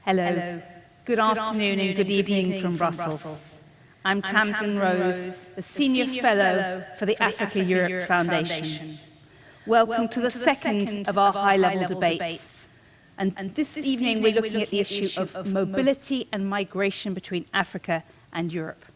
Hello. Good afternoon and good evening from Brussels. I'm Tamsin Rose, the Senior Fellow for the Africa-Europe Foundation. Welcome to the second of our high-level debates. And this evening we're looking at the issue of mobility and migration between Africa and Europe.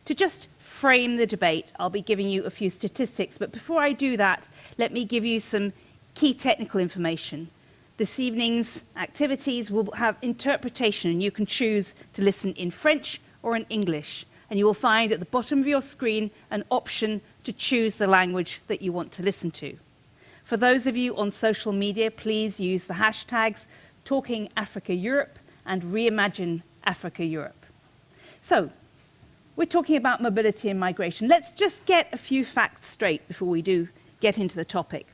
To just frame the debate, I'll be giving you a few statistics, but before I do that, let me give you some key technical information. This evening's activities will have interpretation, and you can choose to listen in French or in English. And you will find at the bottom of your screen an option to choose the language that you want to listen to. For those of you on social media, please use the hashtags Talking Africa Europe and Reimagine Africa Europe. So, we're talking about mobility and migration. Let's just get a few facts straight before we do get into the topic.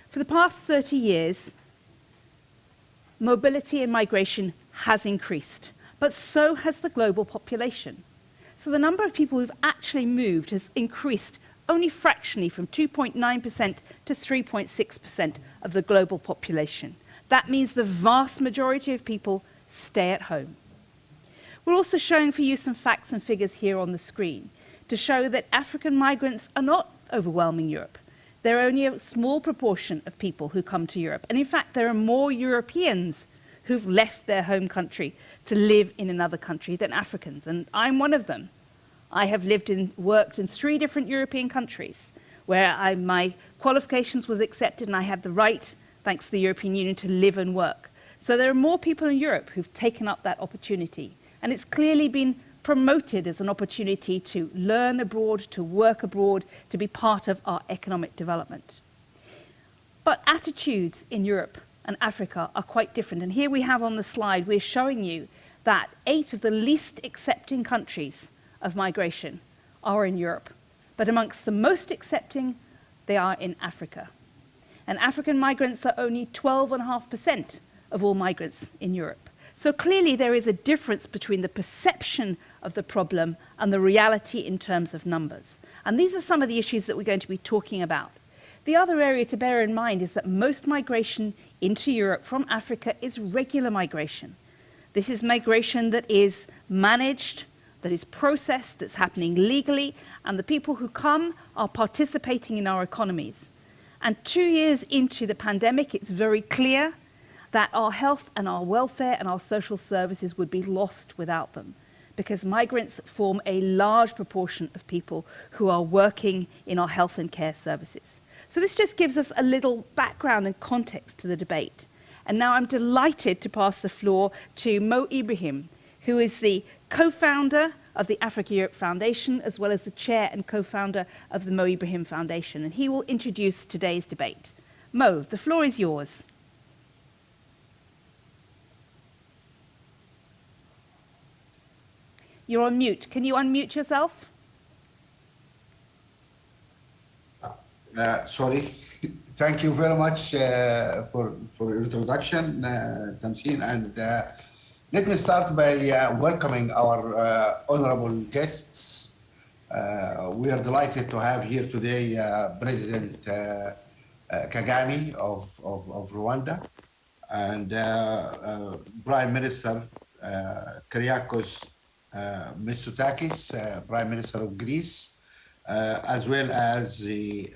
For the past 30 years, mobility and migration has increased, but so has the global population. So the number of people who've actually moved has increased only fractionally from 2.9% to 3.6% of the global population. That means the vast majority of people stay at home. We're also showing for you some facts and figures here on the screen to show that African migrants are not overwhelming Europe. There are only a small proportion of people who come to Europe. And in fact, there are more Europeans who've left their home country to live in another country than Africans. And I'm one of them. I have lived and worked in 3 different European countries where my qualifications was accepted and I had the right, thanks to the European Union, to live and work. So there are more people in Europe who've taken up that opportunity. And it's clearly been promoted as an opportunity to learn abroad, to work abroad, to be part of our economic development. But attitudes in Europe and Africa are quite different. And here we have on the slide, we're showing you that 8 of the least accepting countries of migration are in Europe. But amongst the most accepting, they are in Africa. And African migrants are only 12.5% of all migrants in Europe. So clearly there is a difference between the perception of the problem and the reality in terms of numbers. And these are some of the issues that we're going to be talking about. The other area to bear in mind is that most migration into Europe from Africa is regular migration. This is migration that is managed, that is processed, that's happening legally, and the people who come are participating in our economies. And 2 years into the pandemic, it's very clear that our health and our welfare and our social services would be lost without them, because migrants form a large proportion of people who are working in our health and care services. So this just gives us a little background and context to the debate. And now I'm delighted to pass the floor to Mo Ibrahim, who is the co-founder of the Africa-Europe Foundation, as well as the chair and co-founder of the Mo Ibrahim Foundation. And he will introduce today's debate. Mo, the floor is yours. You're on mute. Can you unmute yourself? Sorry. Thank you very much for your introduction, Tamsin. And let me start by welcoming our honorable guests. We are delighted to have here today President Kagame of Rwanda and Prime Minister Kyriakos Mitsotakis, Prime Minister of Greece, as well as the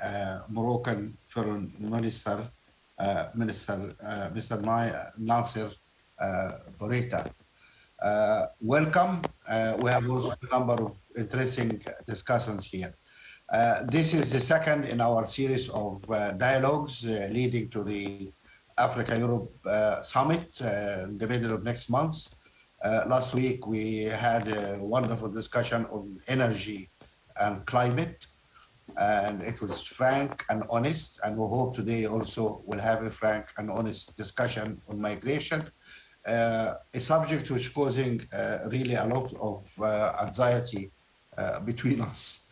Moroccan Foreign Minister, Mr. Nasser Bourita. Welcome. We have also a number of interesting discussions here. This is the second in our series of dialogues leading to the Africa-Europe Summit in the middle of next month. Last week, we had a wonderful discussion on energy and climate, and it was frank and honest, and we hope today also we'll have a frank and honest discussion on migration, a subject which is causing really a lot of anxiety between us.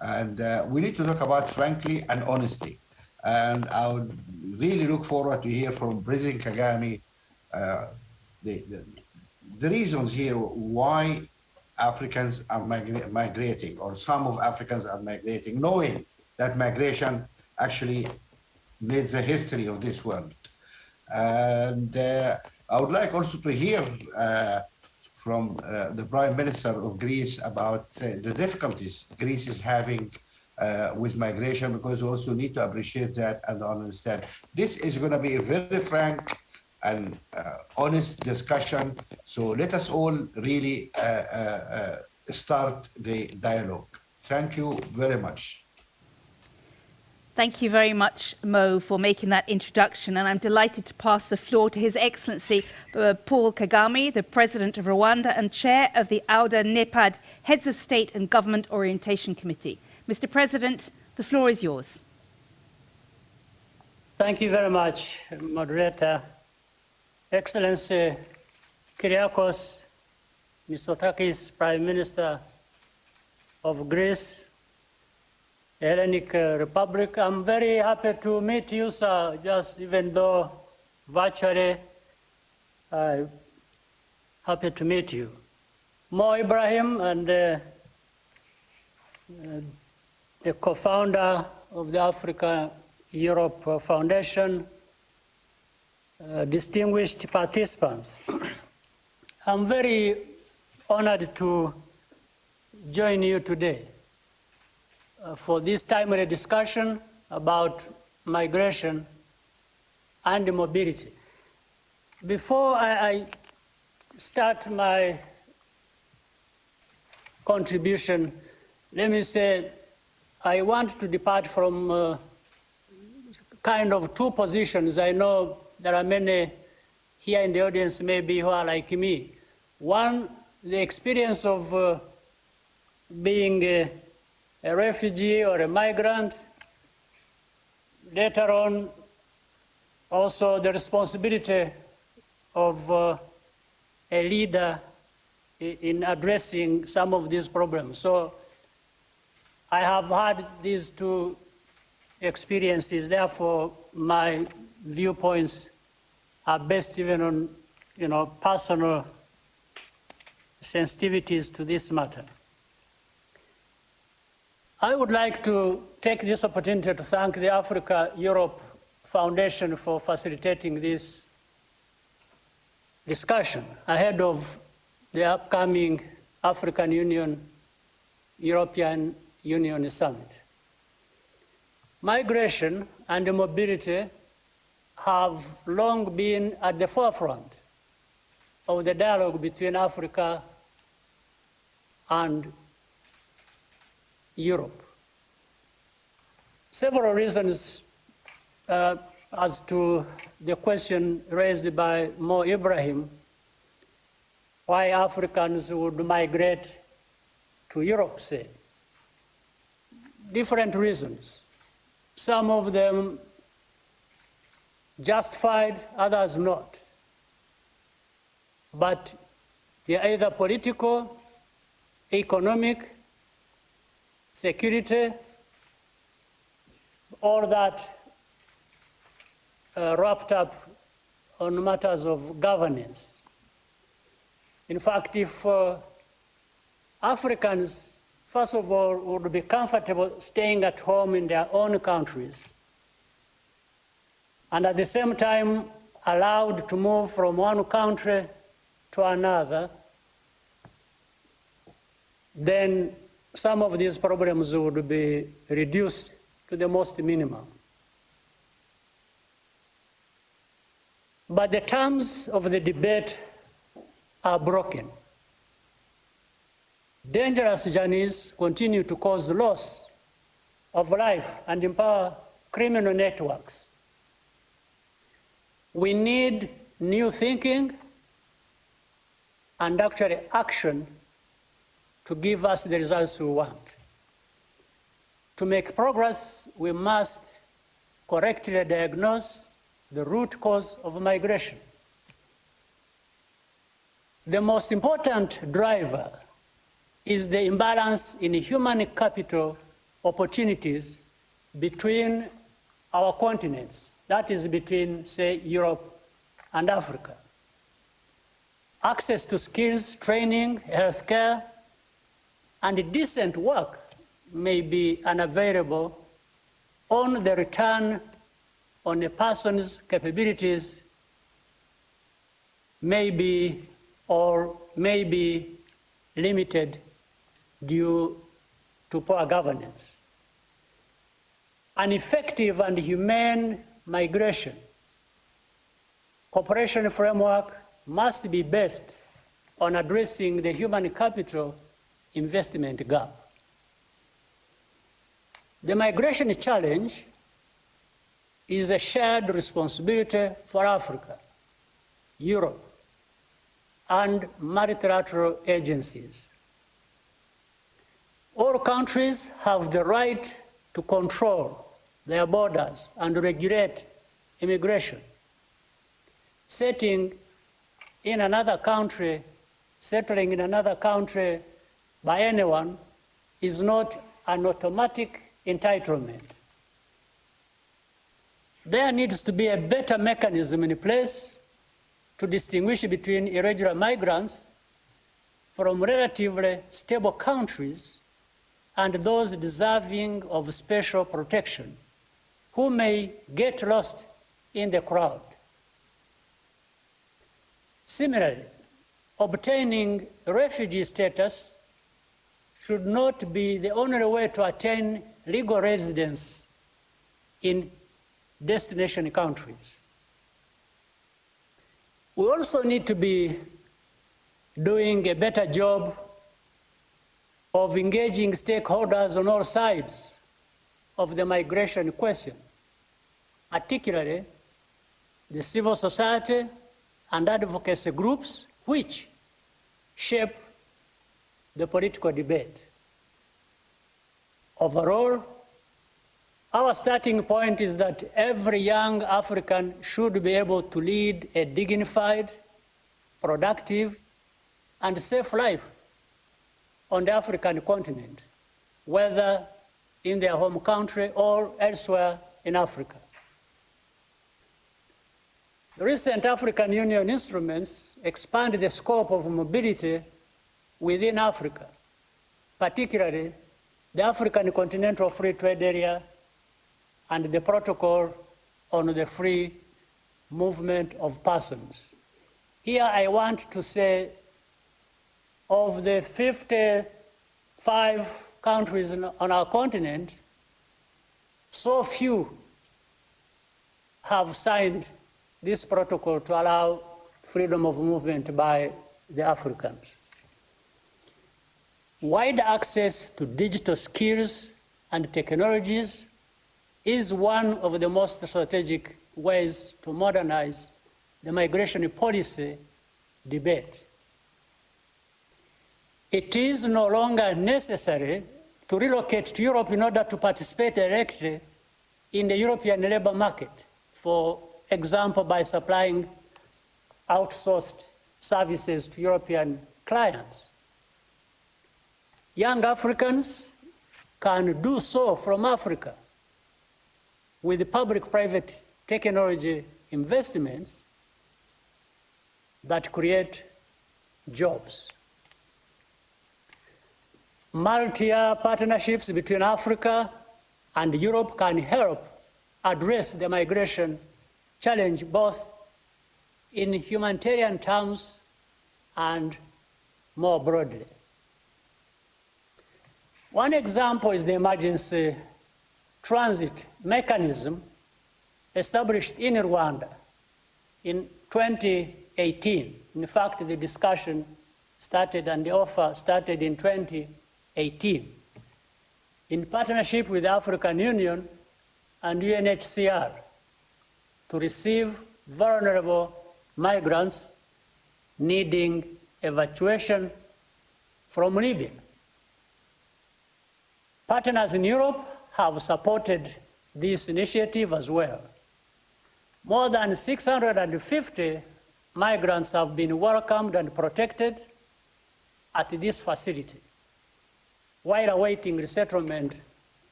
And we need to talk about frankly and honestly. And I would really look forward to hear from President Kagame the reasons here why Africans are migrating, or some of Africans are migrating, knowing that migration actually made the history of this world. And I would like also to hear from the Prime Minister of Greece about the difficulties Greece is having with migration, because we also need to appreciate that and understand. This is going to be a very frank and honest discussion. So let us all really start the dialogue. Thank you very much. Thank you very much, Mo, for making that introduction. And I'm delighted to pass the floor to His Excellency Paul Kagame, the President of Rwanda and Chair of the AUDA NEPAD Heads of State and Government Orientation Committee. Mr. President, the floor is yours. Thank you very much, Moderator. Excellency Kyriakos Mitsotakis, Prime Minister of Greece, Hellenic Republic. I'm very happy to meet you, sir, just even though virtually, happy to meet you. Mo Ibrahim, and the co-founder of the Africa-Europe Foundation, distinguished participants. I'm very honored to join you today for this timely discussion about migration and mobility. Before I start my contribution, let me say I want to depart from kind of two positions. I know there are many here in the audience maybe who are like me. One, the experience of being a refugee or a migrant. Later on, also the responsibility of a leader in addressing some of these problems. So I have had these two experiences, therefore my viewpoints are based even on, personal sensitivities to this matter. I would like to take this opportunity to thank the Africa-Europe Foundation for facilitating this discussion ahead of the upcoming African Union, European Union Summit. Migration and mobility have long been at the forefront of the dialogue between Africa and Europe. Several reasons as to the question raised by Mo Ibrahim, why Africans would migrate to Europe, say. Different reasons. Some of them justified, others not. But they're either political, economic, security, all that wrapped up on matters of governance. In fact, if Africans, first of all, would be comfortable staying at home in their own countries, and at the same time allowed to move from one country to another, then some of these problems would be reduced to the most minimum. But the terms of the debate are broken. Dangerous journeys continue to cause loss of life and empower criminal networks. We need new thinking and actually action to give us the results we want. To make progress, we must correctly diagnose the root cause of migration. The most important driver is the imbalance in human capital opportunities between our continents, that is between, say, Europe and Africa. Access to skills, training, healthcare, and decent work may be unavailable on the return on a person's capabilities may be limited due to poor governance. An effective and humane migration cooperation framework must be based on addressing the human capital investment gap. The migration challenge is a shared responsibility for Africa, Europe, and multilateral agencies. All countries have the right to control their borders and regulate immigration. Settling in another country by anyone is not an automatic entitlement. There needs to be a better mechanism in place to distinguish between irregular migrants from relatively stable countries and those deserving of special protection who may get lost in the crowd. Similarly, obtaining refugee status should not be the only way to attain legal residence in destination countries. We also need to be doing a better job of engaging stakeholders on all sides of the migration question, particularly the civil society and advocacy groups which shape the political debate. Overall, our starting point is that every young African should be able to lead a dignified, productive, and safe life on the African continent, whether in their home country or elsewhere in Africa. The recent African Union instruments expand the scope of mobility within Africa, particularly the African Continental Free Trade Area and the Protocol on the Free Movement of Persons. Here I want to say, of the 55 countries on our continent, so few have signed this protocol to allow freedom of movement by the Africans. Wide access to digital skills and technologies is one of the most strategic ways to modernize the migration policy debate. It is no longer necessary to relocate to Europe in order to participate directly in the European labor market, for example, by supplying outsourced services to European clients. Young Africans can do so from Africa with public-private technology investments that create jobs. Multi-year partnerships between Africa and Europe can help address the migration challenge both in humanitarian terms and more broadly. One example is the emergency transit mechanism established in Rwanda in 2018. In fact, the discussion started and the offer started in 2018 in partnership with the African Union and UNHCR to receive vulnerable migrants needing evacuation from Libya. Partners in Europe have supported this initiative as well. More than 650 migrants have been welcomed and protected at this facility while awaiting resettlement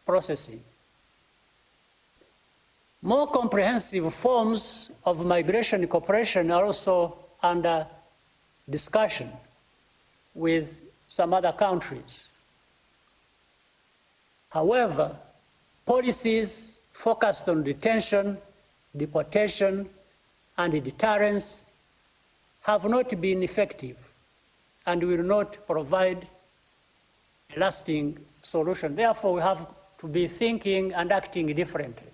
processing. More comprehensive forms of migration cooperation are also under discussion with some other countries. However, policies focused on detention, deportation, and deterrence have not been effective and will not provide a lasting solution. Therefore, we have to be thinking and acting differently.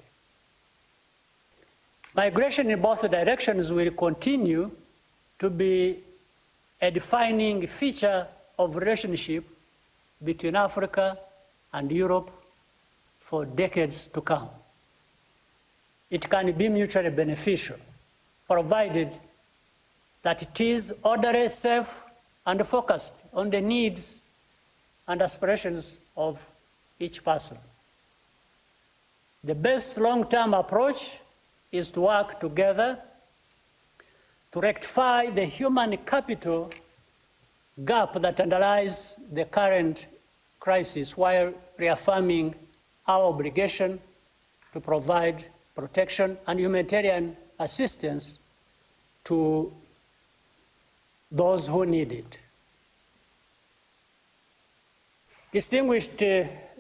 Migration in both directions will continue to be a defining feature of relationship between Africa and Europe for decades to come. It can be mutually beneficial, provided that it is orderly, safe, and focused on the needs and aspirations of each person. The best long-term approach is to work together to rectify the human capital gap that underlies the current crisis while reaffirming our obligation to provide protection and humanitarian assistance to those who need it. Distinguished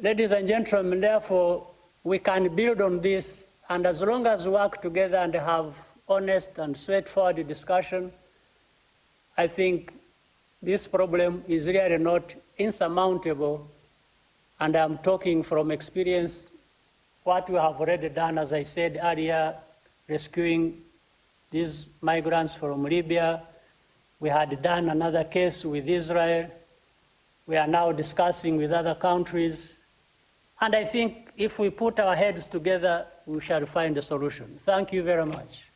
ladies and gentlemen, therefore, we can build on this, and as long as we work together and have honest and straightforward discussion, I think this problem is really not insurmountable, and I'm talking from experience. What we have already done, as I said earlier, rescuing these migrants from Libya. We had done another case with Israel. We are now discussing with other countries. And I think if we put our heads together, we shall find a solution. Thank you very much.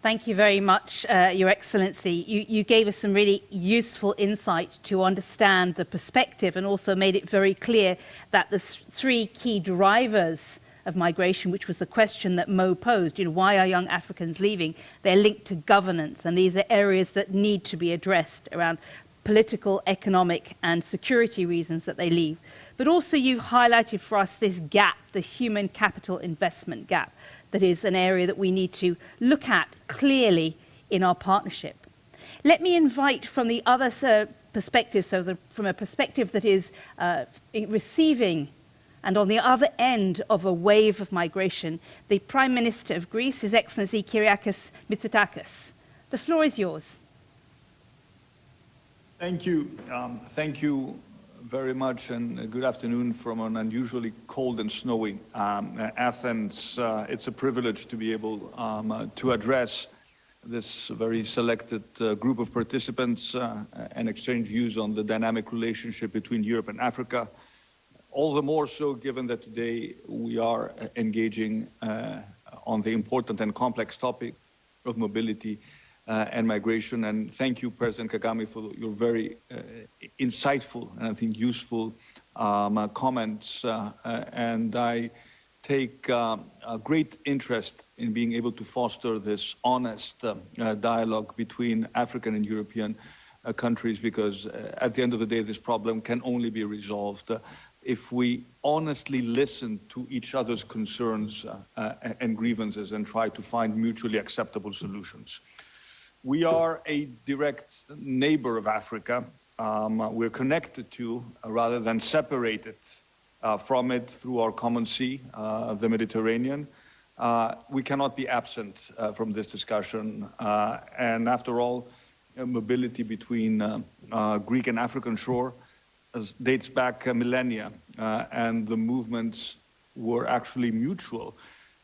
Thank you very much, Your Excellency. You gave us some really useful insight to understand the perspective, and also made it very clear that the three key drivers of migration, which was the question that Mo posed, why are young Africans leaving? They're linked to governance, and these are areas that need to be addressed around political, economic, and security reasons that they leave. But also you highlighted for us this gap, the human capital investment gap, that is an area that we need to look at clearly in our partnership. Let me invite from the other perspective, from a perspective that is receiving and on the other end of a wave of migration, the Prime Minister of Greece, His Excellency Kyriakos Mitsotakis. The floor is yours. Thank you. Thank you very much, and good afternoon from an unusually cold and snowy Athens. It's a privilege to be able to address this very selected group of participants and exchange views on the dynamic relationship between Europe and Africa. All the more so given that today we are engaging on the important and complex topic of mobility and migration. And thank you, President Kagame, for your very insightful and I think useful comments. And I take a great interest in being able to foster this honest dialogue between African and European countries, because at the end of the day, this problem can only be resolved if we honestly listen to each other's concerns and grievances and try to find mutually acceptable solutions. We are a direct neighbor of Africa. We're connected to, rather than separated from it through our common sea, the Mediterranean. We cannot be absent from this discussion. And after all, mobility between Greek and African shore dates back millennia, and the movements were actually mutual.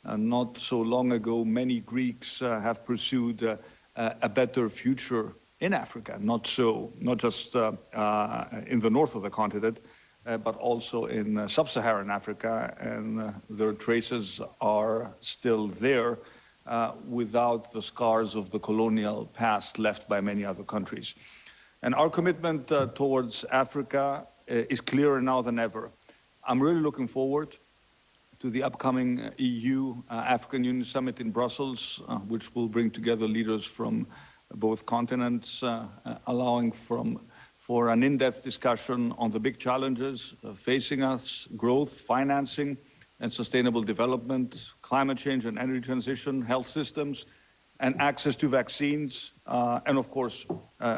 Not so long ago, many Greeks have pursued a better future in Africa, not just in the north of the continent, but also in sub-Saharan Africa, and their traces are still there without the scars of the colonial past left by many other countries. And our commitment towards Africa is clearer now than ever. I'm really looking forward to the upcoming EU-African Union Summit in Brussels, which will bring together leaders from both continents, allowing for an in-depth discussion on the big challenges facing us: growth, financing, and sustainable development, climate change and energy transition, health systems, and access to vaccines, and of course,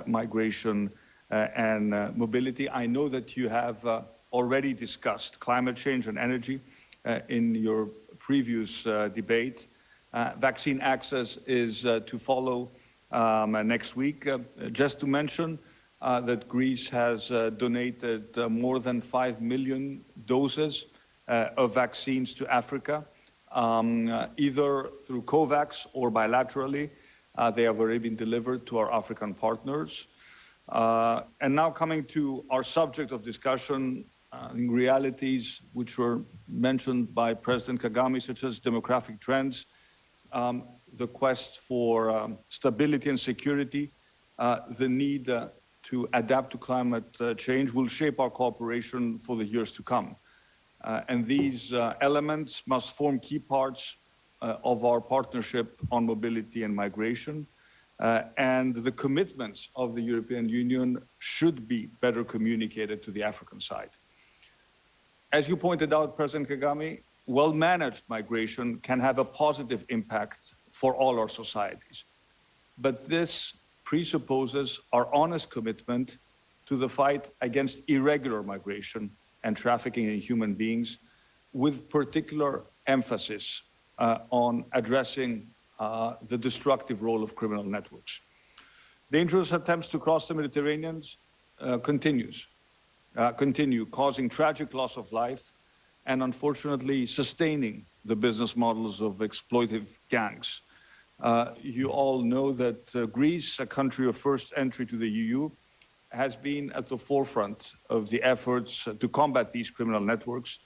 migration and mobility. I know that you have already discussed climate change and energy in your previous debate. Vaccine access is to follow next week. Just to mention that Greece has donated more than 5 million doses of vaccines to Africa, either through COVAX or bilaterally. They have already been delivered to our African partners. And now coming to our subject of discussion, realities which were mentioned by President Kagame, such as demographic trends, the quest for stability and security, the need to adapt to climate change will shape our cooperation for the years to come. And these elements must form key parts of our partnership on mobility and migration. And the commitments of the European Union should be better communicated to the African side. As you pointed out, President Kagame, well-managed migration can have a positive impact for all our societies. But this presupposes our honest commitment to the fight against irregular migration and trafficking in human beings, with particular emphasis on addressing the destructive role of criminal networks. Dangerous attempts to cross the Mediterranean continue, causing tragic loss of life and unfortunately sustaining the business models of exploitive gangs. You all know that Greece, a country of first entry to the EU, has been at the forefront of the efforts to combat these criminal networks,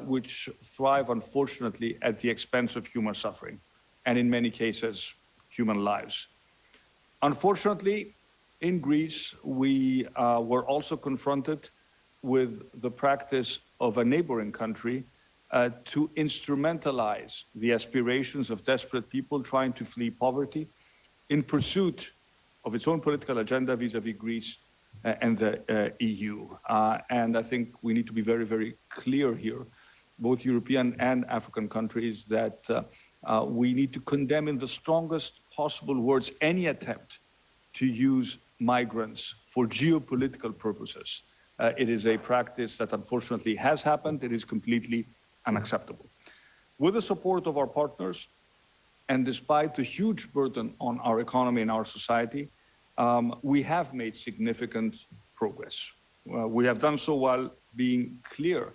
which thrive, unfortunately, at the expense of human suffering, and in many cases, human lives. Unfortunately, in Greece, we were also confronted with the practice of a neighboring country to instrumentalize the aspirations of desperate people trying to flee poverty in pursuit of its own political agenda vis-à-vis Greece and the EU. And I think we need to be very, very clear here, both European and African countries, that we need to condemn in the strongest possible words any attempt to use migrants for geopolitical purposes. It is a practice that unfortunately has happened. It is completely unacceptable. With the support of our partners, and despite the huge burden on our economy and our society, we have made significant progress. We have done so while being clear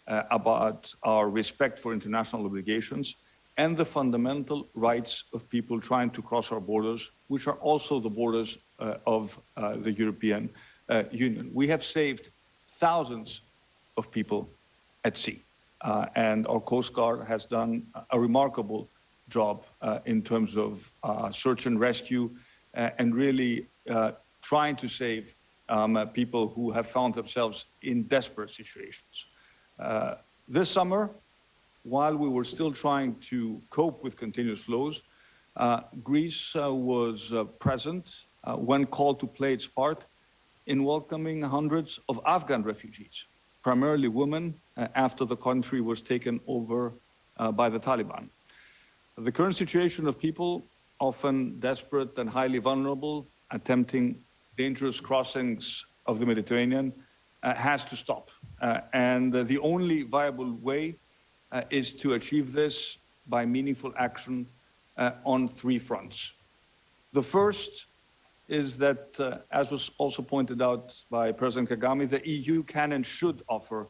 about our respect for international obligations and the fundamental rights of people trying to cross our borders, which are also the borders of the European Union. We have saved thousands of people at sea, and our Coast Guard has done a remarkable job in terms of search and rescue and really trying to save people who have found themselves in desperate situations. This summer, while we were still trying to cope with continuous flows, Greece was present when called to play its part in welcoming hundreds of Afghan refugees, primarily women, after the country was taken over by the Taliban. The current situation of people, often desperate and highly vulnerable, attempting dangerous crossings of the Mediterranean, has to stop. And the only viable way is to achieve this by meaningful action on three fronts. The first is that, as was also pointed out by President Kagame, the EU can and should offer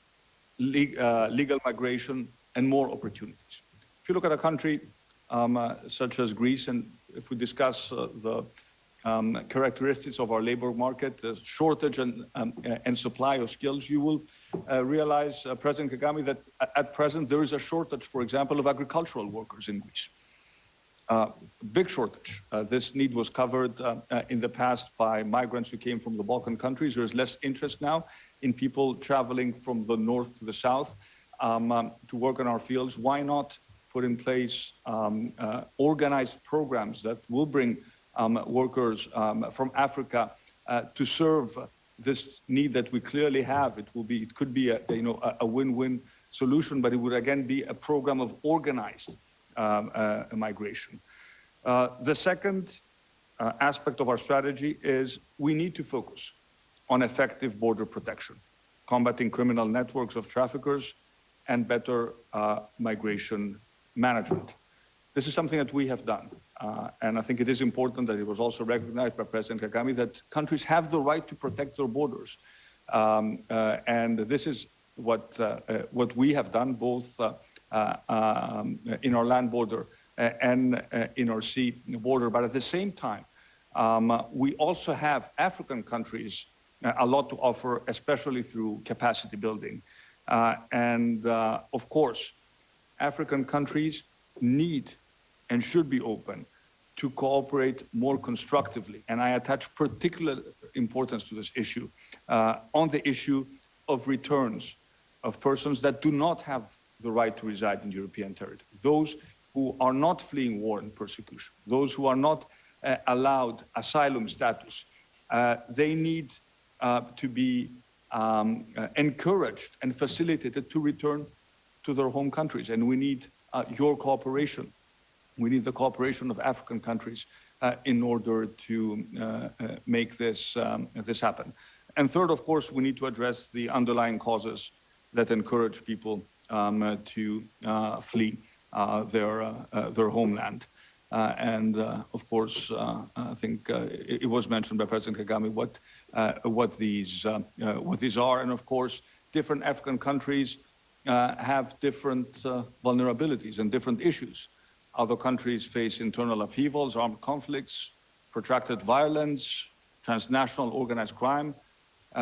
legal migration and more opportunities. If you look at a country such as Greece, and if we discuss the characteristics of our labor market, the shortage and supply of skills, you will realize, President Kagame, that at present there is a shortage, for example, of agricultural workers in Greece. Big shortage. This need was covered in the past by migrants who came from the Balkan countries. There is less interest now in people traveling from the north to the south to work in our fields. Why not put in place organized programs that will bring workers from Africa to serve this need that we clearly have? It could be a win-win solution, but it would again be a program of organized migration. The second aspect of our strategy is we need to focus on effective border protection, combating criminal networks of traffickers, and better migration management. This is something that we have done. and I think it is important that it was also recognized by President Kagame that countries have the right to protect their borders. And this is what we have done, both in our land border and in our sea border. But at the same time, we also have African countries a lot to offer, especially through capacity building. Of course, African countries need and should be open to cooperate more constructively. And I attach particular importance to this issue, on the issue of returns of persons that do not have the right to reside in European territory, those who are not fleeing war and persecution, those who are not allowed asylum status. They need to be encouraged and facilitated to return to their home countries. And we need your cooperation. We need the cooperation of African countries in order to make this happen. And third, of course, we need to address the underlying causes that encourage people to flee their homeland. Of course, I think it was mentioned by President Kagame what these are. And of course, different African countries have different vulnerabilities and different issues. Other countries face internal upheavals, armed conflicts, protracted violence, transnational organized crime,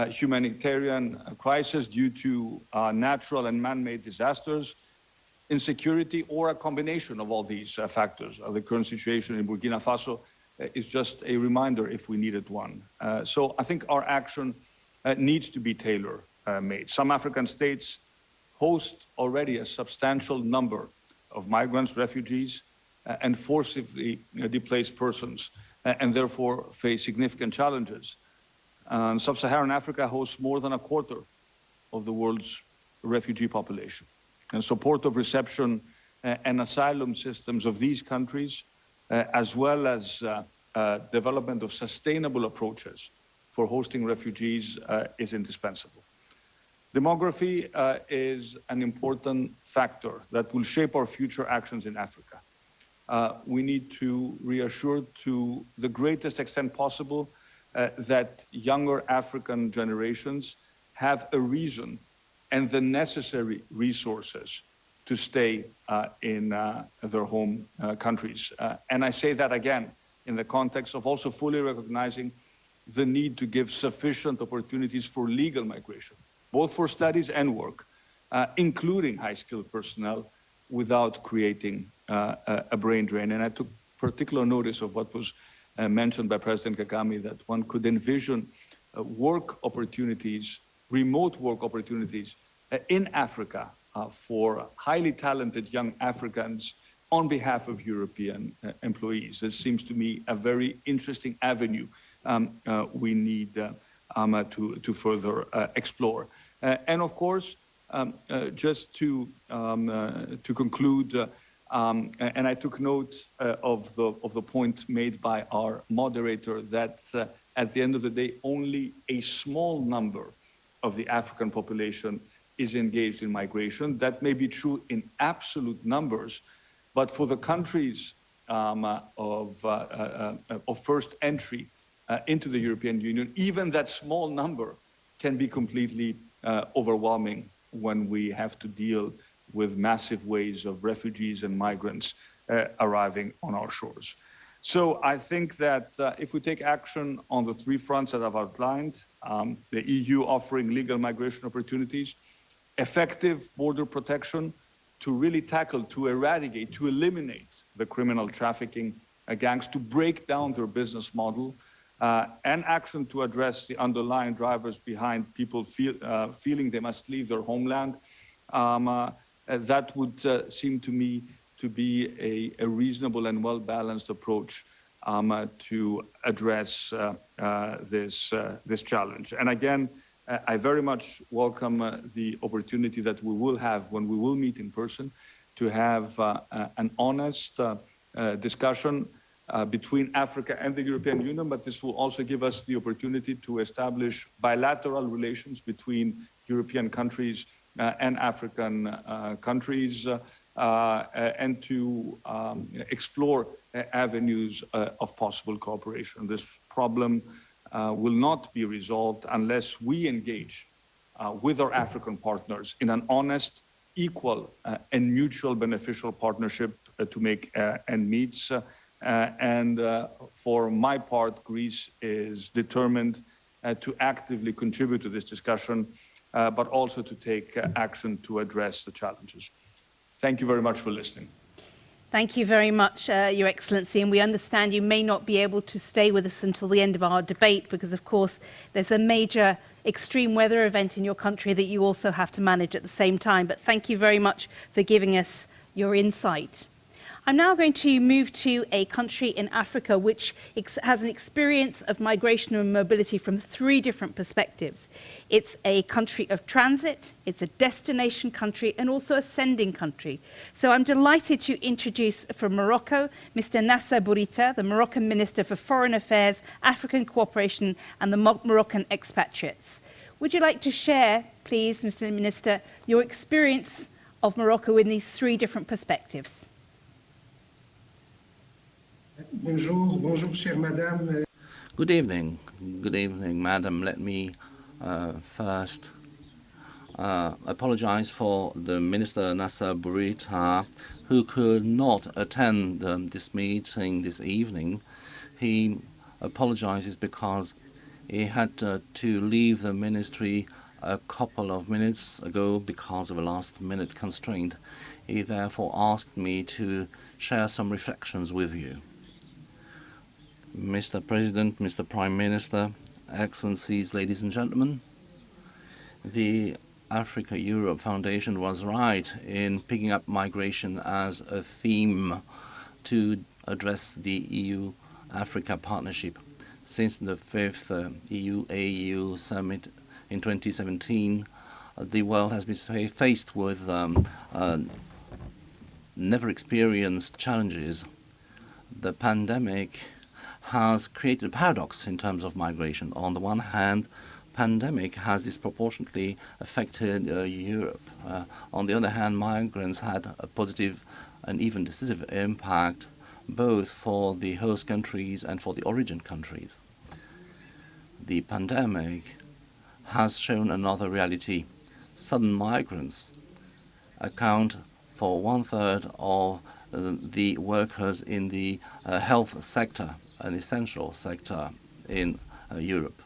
humanitarian crisis due to natural and man-made disasters, insecurity, or a combination of all these factors. The current situation in Burkina Faso is just a reminder if we needed one. So I think our action needs to be tailor-made. Some African states host already a substantial number of migrants, refugees, and forcibly displaced persons, and therefore face significant challenges. Sub-Saharan Africa hosts more than a quarter of the world's refugee population. And supportive reception and asylum systems of these countries, as well as development of sustainable approaches for hosting refugees is indispensable. Demography is an important factor that will shape our future actions in Africa. We need to reassure to the greatest extent possible that younger African generations have a reason and the necessary resources to stay in their home countries. And I say that again in the context of also fully recognizing the need to give sufficient opportunities for legal migration, both for studies and work, including high-skilled personnel, without creating a brain drain. And I took particular notice of what was mentioned by President Kagame, that one could envision work opportunities, remote work opportunities in Africa for highly talented young Africans on behalf of European employees. This seems to me a very interesting avenue we need to further explore. And of course, just to conclude, and I took note of the point made by our moderator that at the end of the day, only a small number of the African population is engaged in migration. That may be true in absolute numbers, but for the countries of first entry into the European Union, even that small number can be completely overwhelming when we have to deal with massive waves of refugees and migrants arriving on our shores. So I think that if we take action on the three fronts that I've outlined, the EU offering legal migration opportunities, effective border protection to really tackle, to eradicate, to eliminate the criminal trafficking gangs, to break down their business model, and action to address the underlying drivers behind people feeling they must leave their homeland, that would seem to me to be a reasonable and well-balanced approach to address this challenge. And again, I very much welcome the opportunity that we will have when we will meet in person to have an honest discussion between Africa and the European Union, but this will also give us the opportunity to establish bilateral relations between European countries and African countries and to explore avenues of possible cooperation. This problem will not be resolved unless we engage with our African partners in an honest, equal, and mutual beneficial partnership to make ends meet. For my part, Greece is determined to actively contribute to this discussion, but also to take action to address the challenges. Thank you very much for listening. Thank you very much, Your Excellency, and we understand you may not be able to stay with us until the end of our debate because, of course, there's a major extreme weather event in your country that you also have to manage at the same time. But thank you very much for giving us your insight. I'm now going to move to a country in Africa which has an experience of migration and mobility from 3 different perspectives. It's a country of transit, it's a destination country, and also a sending country. So I'm delighted to introduce from Morocco, Mr. Nasser Bourita, the Moroccan Minister for Foreign Affairs, African Cooperation, and the Moroccan expatriates. Would you like to share, please, Mr. Minister, your experience of Morocco in these 3 different perspectives? Bonjour, chère madame. Good evening, madam. Let me first apologize for the Minister Nasser Bourita, who could not attend this meeting this evening. He apologizes because he had to leave the ministry a couple of minutes ago because of a last-minute constraint. He therefore asked me to share some reflections with you. Mr. President, Mr. Prime Minister, Excellencies, ladies and gentlemen, the Africa-Europe Foundation was right in picking up migration as a theme to address the EU-Africa partnership. Since the 5th EU-AU summit in 2017, the world has been faced with never-experienced challenges. The pandemic has created a paradox in terms of migration. On the one hand, pandemic has disproportionately affected Europe. On the other hand, migrants had a positive and even decisive impact both for the host countries and for the origin countries. The pandemic has shown another reality. Sudden migrants account for 1/3 of the workers in the health sector, an essential sector in Europe.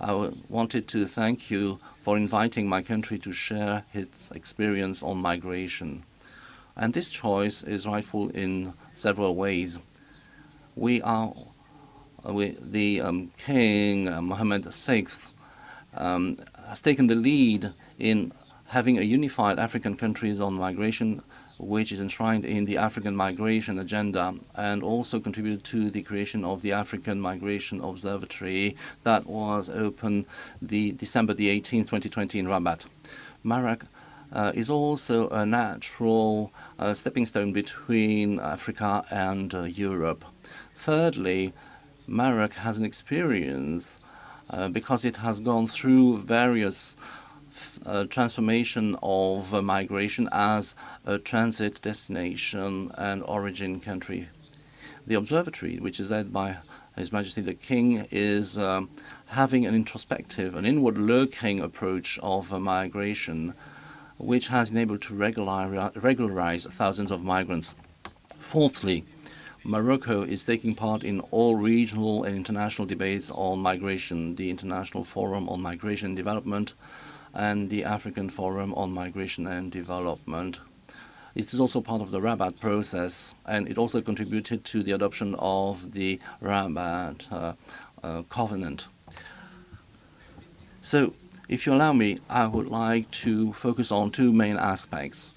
I wanted to thank you for inviting my country to share its experience on migration. And this choice is rightful in several ways. The King Mohammed VI has taken the lead in having a unified African countries on migration, which is enshrined in the African Migration Agenda, and also contributed to the creation of the African Migration Observatory that was opened December the 18th, 2020 in Rabat. Maroc is also a natural stepping stone between Africa and Europe. Thirdly, Maroc has an experience because it has gone through various transformation of migration as a transit destination and origin country. The observatory, which is led by His Majesty the King, is having an introspective, an inward-looking approach of migration, which has enabled to regularize thousands of migrants. Fourthly, Morocco is taking part in all regional and international debates on migration, the International Forum on Migration and Development, and the African Forum on Migration and Development. It is also part of the Rabat process, and it also contributed to the adoption of the Rabat Covenant. So, if you allow me, I would like to focus on 2 main aspects.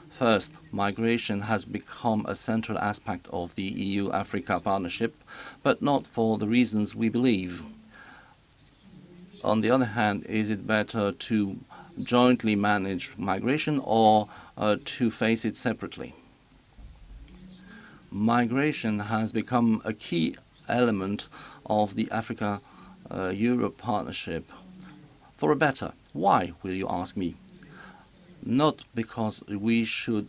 First, migration has become a central aspect of the EU-Africa partnership, but not for the reasons we believe. On the other hand, is it better to jointly manage migration or to face it separately? Migration has become a key element of the Africa-Europe partnership. For a better. Why, will you ask me? Not because we should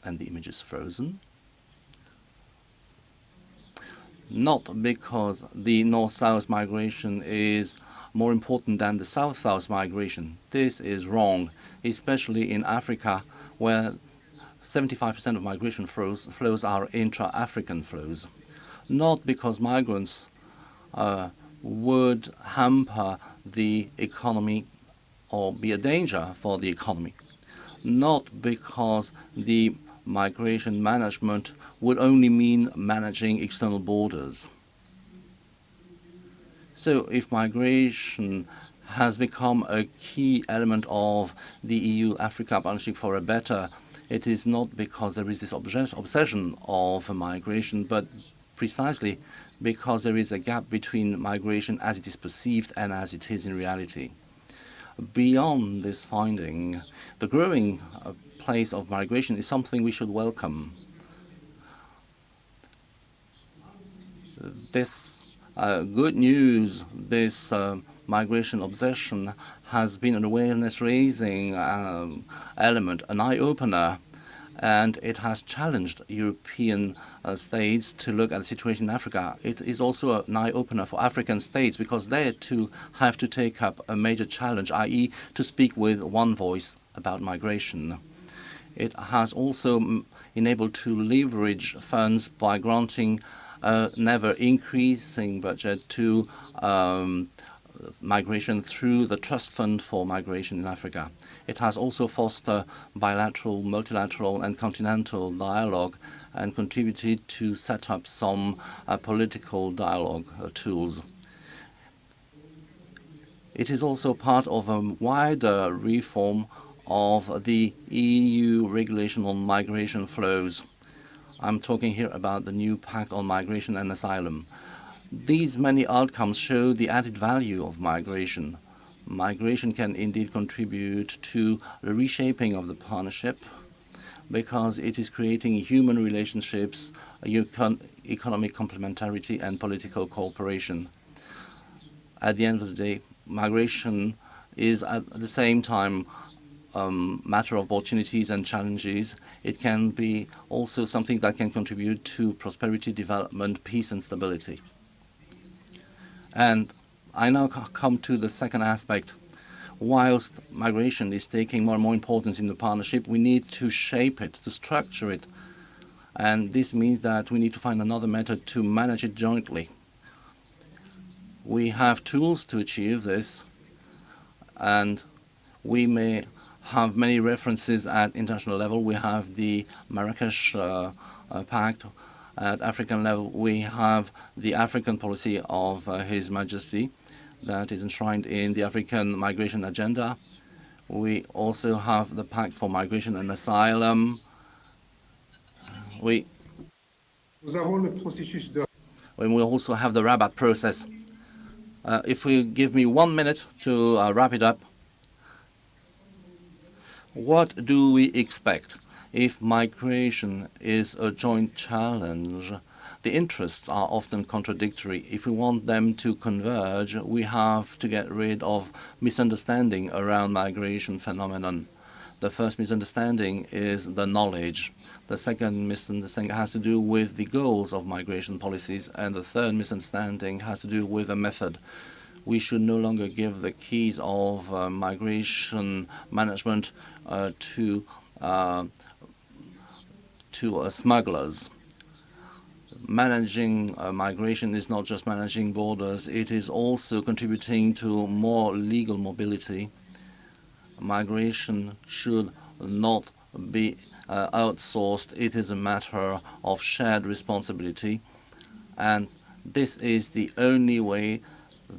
and the image is frozen. Not because the north-south migration is more important than the south-south migration. This is wrong, especially in Africa, where 75% of migration flows are intra-African flows. Not because migrants would hamper the economy or be a danger for the economy. Not because the migration management would only mean managing external borders. So if migration has become a key element of the EU-Africa partnership for a better, it is not because there is this obsession of migration, but precisely because there is a gap between migration as it is perceived and as it is in reality. Beyond this finding, the growing place of migration is something we should welcome. This good news, this migration obsession has been an awareness-raising element, an eye-opener, and it has challenged European states to look at the situation in Africa. It is also an eye-opener for African states because they too have to take up a major challenge, i.e. to speak with one voice about migration. It has also enabled to leverage funds by granting a never-increasing budget to migration through the Trust Fund for Migration in Africa. It has also fostered bilateral, multilateral and continental dialogue and contributed to set up some political dialogue tools. It is also part of a wider reform of the EU regulation on migration flows. I'm talking here about the new Pact on Migration and Asylum. These many outcomes show the added value of migration. Migration can indeed contribute to the reshaping of the partnership because it is creating human relationships, economic complementarity, and political cooperation. At the end of the day, migration is at the same time matter of opportunities and challenges. It can be also something that can contribute to prosperity, development, peace, and stability. And I now come to the second aspect. Whilst migration is taking more and more importance in the partnership, we need to shape it, to structure it. And this means that we need to find another method to manage it jointly. We have tools to achieve this, and we may have many references at international level. We have the Marrakesh Pact. At African level, we have the African policy of His Majesty that is enshrined in the African Migration Agenda. We also have the Pact for Migration and Asylum. We also have the Rabat process. If you give me 1 minute to wrap it up, what do we expect? If migration is a joint challenge, the interests are often contradictory. If we want them to converge, we have to get rid of misunderstanding around migration phenomenon. The first misunderstanding is the knowledge. The second misunderstanding has to do with the goals of migration policies. And the third misunderstanding has to do with the method. We should no longer give the keys of migration management to smugglers. Managing migration is not just managing borders, it is also contributing to more legal mobility. Migration should not be outsourced, it is a matter of shared responsibility. And this is the only way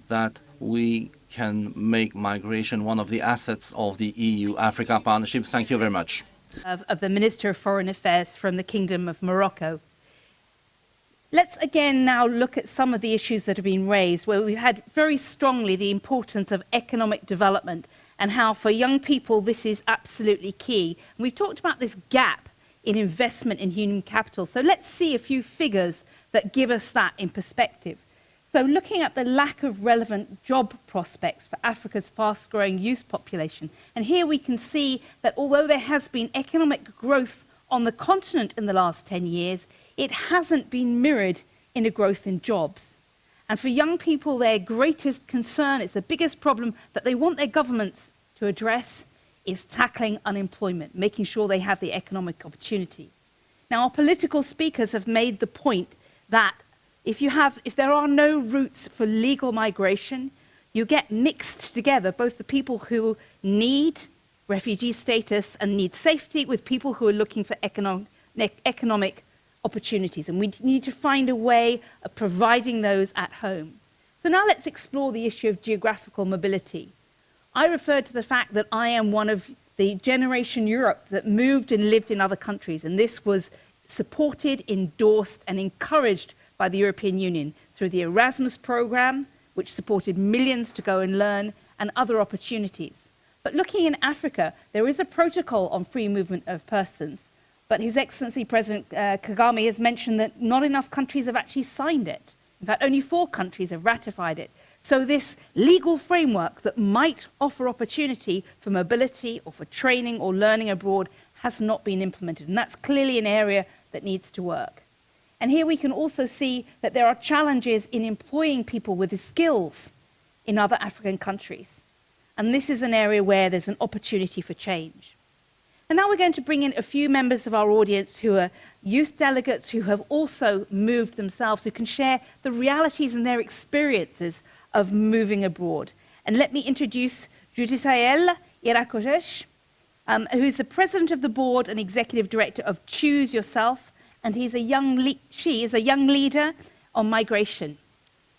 that we can make migration one of the assets of the EU-Africa partnership. Thank you very much. Of the Minister of Foreign Affairs from the Kingdom of Morocco. Let's again now look at some of the issues that have been raised, where we've had very strongly the importance of economic development and how for young people this is absolutely key. And we've talked about this gap in investment in human capital. So let's see a few figures that give us that in perspective. So looking at the lack of relevant job prospects for Africa's fast-growing youth population, and here we can see that although there has been economic growth on the continent in the last 10 years, it hasn't been mirrored in a growth in jobs. And for young people, their greatest concern, it's the biggest problem that they want their governments to address, is tackling unemployment, making sure they have the economic opportunity. Now, our political speakers have made the point that if there are no routes for legal migration, you get mixed together both the people who need refugee status and need safety with people who are looking for economic opportunities. And we need to find a way of providing those at home. So now let's explore the issue of geographical mobility. I referred to the fact that I am one of the generation Europe that moved and lived in other countries, and this was supported, endorsed, and encouraged by the European Union through the Erasmus program, which supported millions to go and learn, and other opportunities. But looking in Africa, there is a protocol on free movement of persons, but His Excellency President Kagame has mentioned that not enough countries have actually signed it. In fact, only 4 countries have ratified it. So this legal framework that might offer opportunity for mobility or for training or learning abroad has not been implemented. And that's clearly an area that needs to work. And here we can also see that there are challenges in employing people with the skills in other African countries. And this is an area where there's an opportunity for change. And now we're going to bring in a few members of our audience who are youth delegates who have also moved themselves, who can share the realities and their experiences of moving abroad. And let me introduce Judisael Irakojesh, who is the president of the board and executive director of Choose Yourself, and she is a young leader on migration.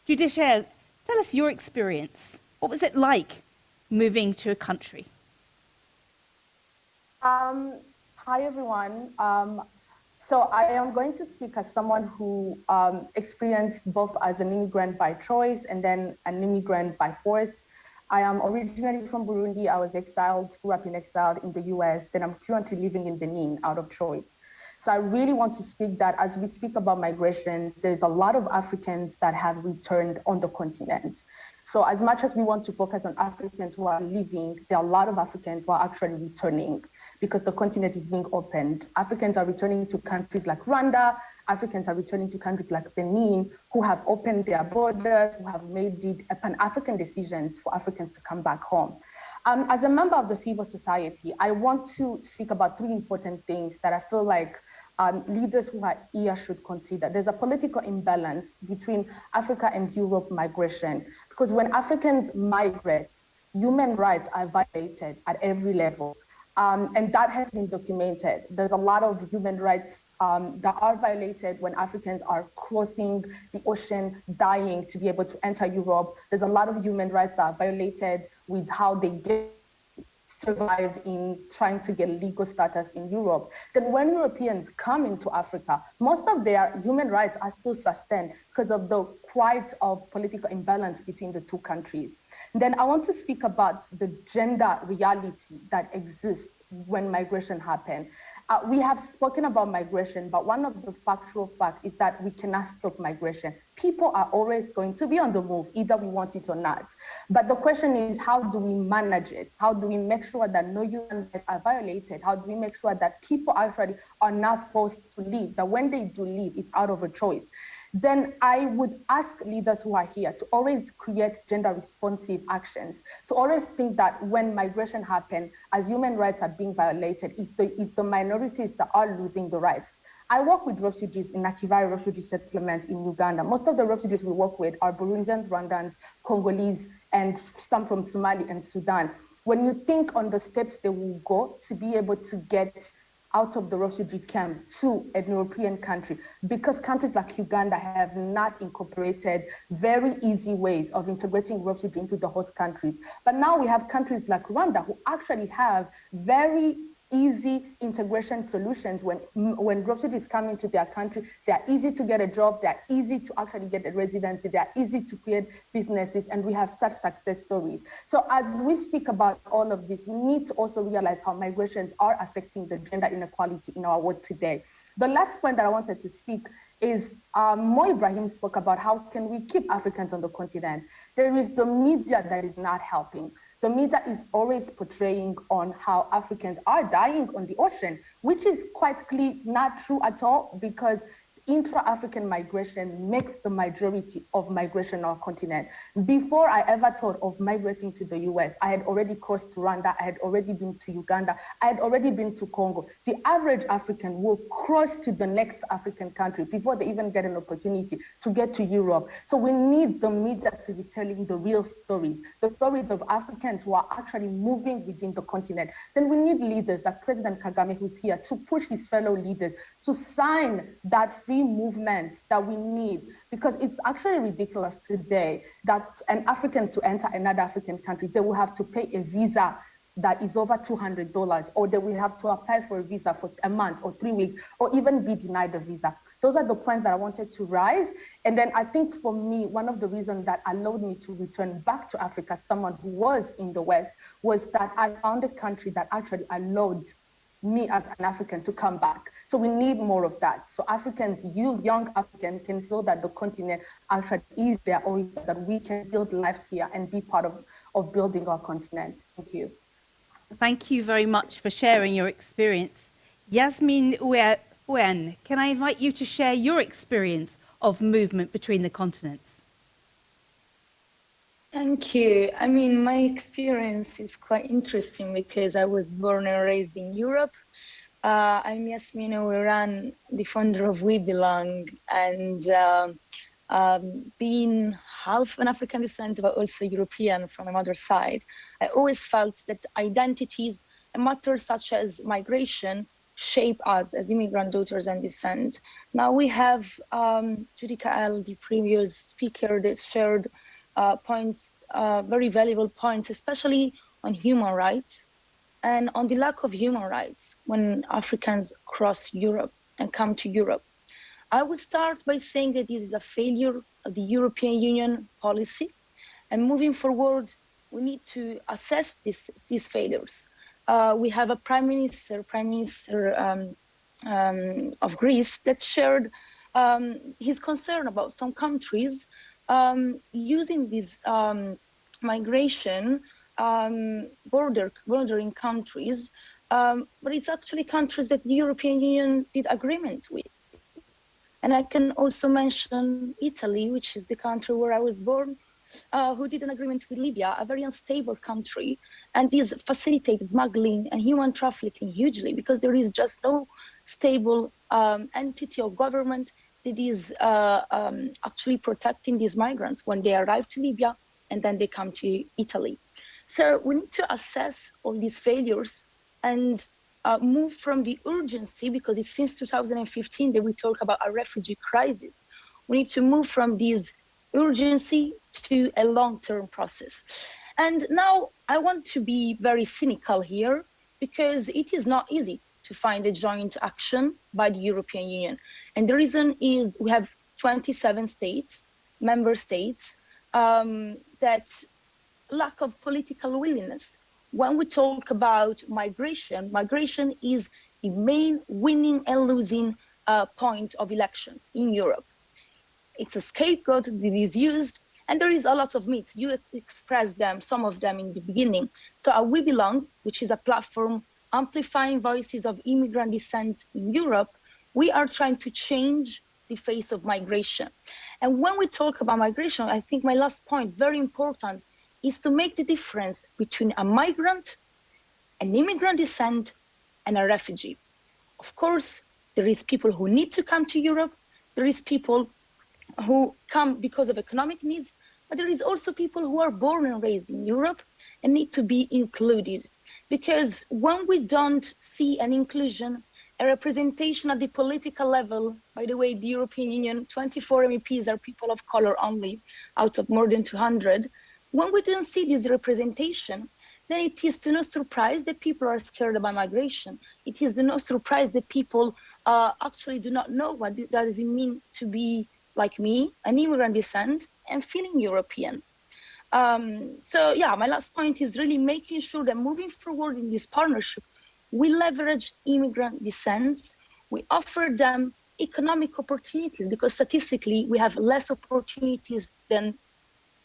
Judisael, tell us your experience. What was it like moving to a country? Hi, everyone. So I am going to speak as someone who experienced both as an immigrant by choice and then an immigrant by force. I am originally from Burundi. I was exiled, grew up in exile in the US. Then I'm currently living in Benin out of choice. So I really want to speak that as we speak about migration, there's a lot of Africans that have returned on the continent. So as much as we want to focus on Africans who are leaving, there are a lot of Africans who are actually returning because the continent is being opened. Africans are returning to countries like Rwanda. Africans are returning to countries like Benin, who have opened their borders, who have made Pan-African decisions for Africans to come back home. As a member of the civil society, I want to speak about 3 important things that I feel like leaders who are here should consider. There's a political imbalance between Africa and Europe migration, because when Africans migrate, human rights are violated at every level. And that has been documented. There's a lot of human rights that are violated when Africans are crossing the ocean, dying to be able to enter Europe. There's a lot of human rights that are violated with how they survive in trying to get legal status in Europe. Then when Europeans come into Africa, most of their human rights are still sustained because of the quite of political imbalance between the 2 countries. And then I want to speak about the gender reality that exists when migration happens. We have spoken about migration, but one of the factual facts is that we cannot stop migration. People are always going to be on the move, either we want it or not. But the question is, how do we manage it? How do we make sure that no human rights are violated? How do we make sure that people actually are not forced to leave, that when they do leave, it's out of a choice? Then I would ask leaders who are here to always create gender responsive actions, to always think that when migration happens, as human rights are being violated, it's the minorities that are losing the rights. I work with refugees in Nakivari refugee settlement in Uganda. Most of the refugees we work with are Burundians, Rwandans, Congolese, and some from Somalia and Sudan. When you think on the steps they will go to be able to get out of the refugee camp to a European country, because countries like Uganda have not incorporated very easy ways of integrating refugees into the host countries. But now we have countries like Rwanda who actually have very easy integration solutions. When refugees come into their country, they're easy to get a job, they're easy to actually get a residency, they're easy to create businesses, and we have such success stories. So as we speak about all of this, we need to also realize how migrations are affecting the gender inequality in our world today. The last point that I wanted to speak is Mo Ibrahim spoke about how can we keep Africans on the continent. There is the media that is not helping. The media is always portraying on how Africans are dying on the ocean, which is quite clearly not true at all, because intra-African migration makes the majority of migration on our continent. Before I ever thought of migrating to the US, I had already crossed Rwanda, I had already been to Uganda, I had already been to Congo. The average African will cross to the next African country before they even get an opportunity to get to Europe. So we need the media to be telling the real stories, the stories of Africans who are actually moving within the continent. Then we need leaders like President Kagame, who's here, to push his fellow leaders to sign that free movement that we need, because it's actually ridiculous today that an African to enter another African country, they will have to pay a visa that is over $200, or they will have to apply for a visa for a month or 3 weeks, or even be denied a visa. Those are the points that I wanted to raise. And then I think for me, one of the reasons that allowed me to return back to Africa, someone who was in the West, was that I found a country that actually allowed me as an African to come back. So we need more of that. So Africans, you young Africans, can feel that the continent actually is there, or that we can build lives here and be part of building our continent. Thank you. Thank you very much for sharing your experience. Yasmin Ouen, can I invite you to share your experience of movement between the continents? Thank you. I mean, my experience is quite interesting because I was born and raised in Europe. I'm Yasmin Ouen, the founder of We Belong, and being half an African descent, but also European from my mother's side, I always felt that identities and matters such as migration shape us as immigrant daughters and descent. Now we have Judika L, the previous speaker, that shared points, very valuable points, especially on human rights and on the lack of human rights when Africans cross Europe and come to Europe. I would start by saying that this is a failure of the European Union policy, and moving forward, we need to assess these failures. We have a Prime Minister of Greece that shared his concern about some countries using this migration bordering countries, but it's actually countries that the European Union did agreements with. And I can also mention Italy, which is the country where I was born, who did an agreement with Libya, a very unstable country, and this facilitated smuggling and human trafficking hugely because there is just no stable entity or government that is actually protecting these migrants when they arrive to Libya and then they come to Italy. So we need to assess all these failures and move from the urgency, because it's since 2015 that we talk about a refugee crisis. We need to move from this urgency to a long-term process. And now I want to be very cynical here, because it is not easy to find a joint action by the European Union. And the reason is we have 27 states, member states, that lack of political willingness. When we talk about migration, migration is the main winning and losing point of elections in Europe. It's a scapegoat that is used, and there is a lot of myths. You expressed them, some of them in the beginning. So We Belong, which is a platform amplifying voices of immigrant descent in Europe, we are trying to change the face of migration. And when we talk about migration, I think my last point, very important, is to make the difference between a migrant, an immigrant descent, and a refugee. Of course, there is people who need to come to Europe. There is people who come because of economic needs, but there is also people who are born and raised in Europe and need to be included. Because when we don't see an inclusion, a representation at the political level, by the way, the European Union, 24 MEPs are people of color only out of more than 200. When we don't see this representation, then it is to no surprise that people are scared about migration. It is to no surprise that people actually do not know what does it mean to be like me, an immigrant descent, and feeling European. So yeah, my last point is really making sure that moving forward in this partnership, we leverage immigrant descents, we offer them economic opportunities, because statistically we have less opportunities than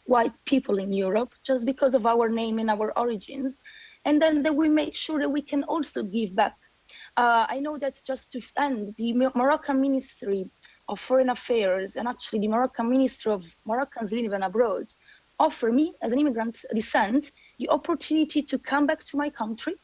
white people in Europe just because of our name and our origins. And then that we make sure that we can also give back. I know that just to end, the Moroccan Ministry of Foreign Affairs and actually the Moroccan Ministry of Moroccans living abroad offer me, as an immigrant descent, the opportunity to come back to my country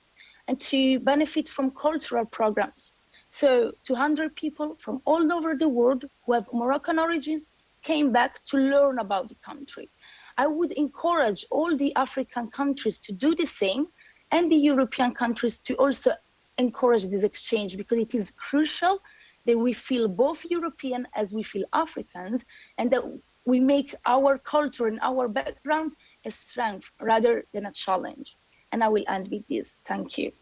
and to benefit from cultural programs. So 200 people from all over the world who have Moroccan origins came back to learn about the country. I would encourage all the African countries to do the same and the European countries to also encourage this exchange, because it is crucial that we feel both European as we feel Africans, and that we make our culture and our background a strength rather than a challenge. And I will end with this. Thank you.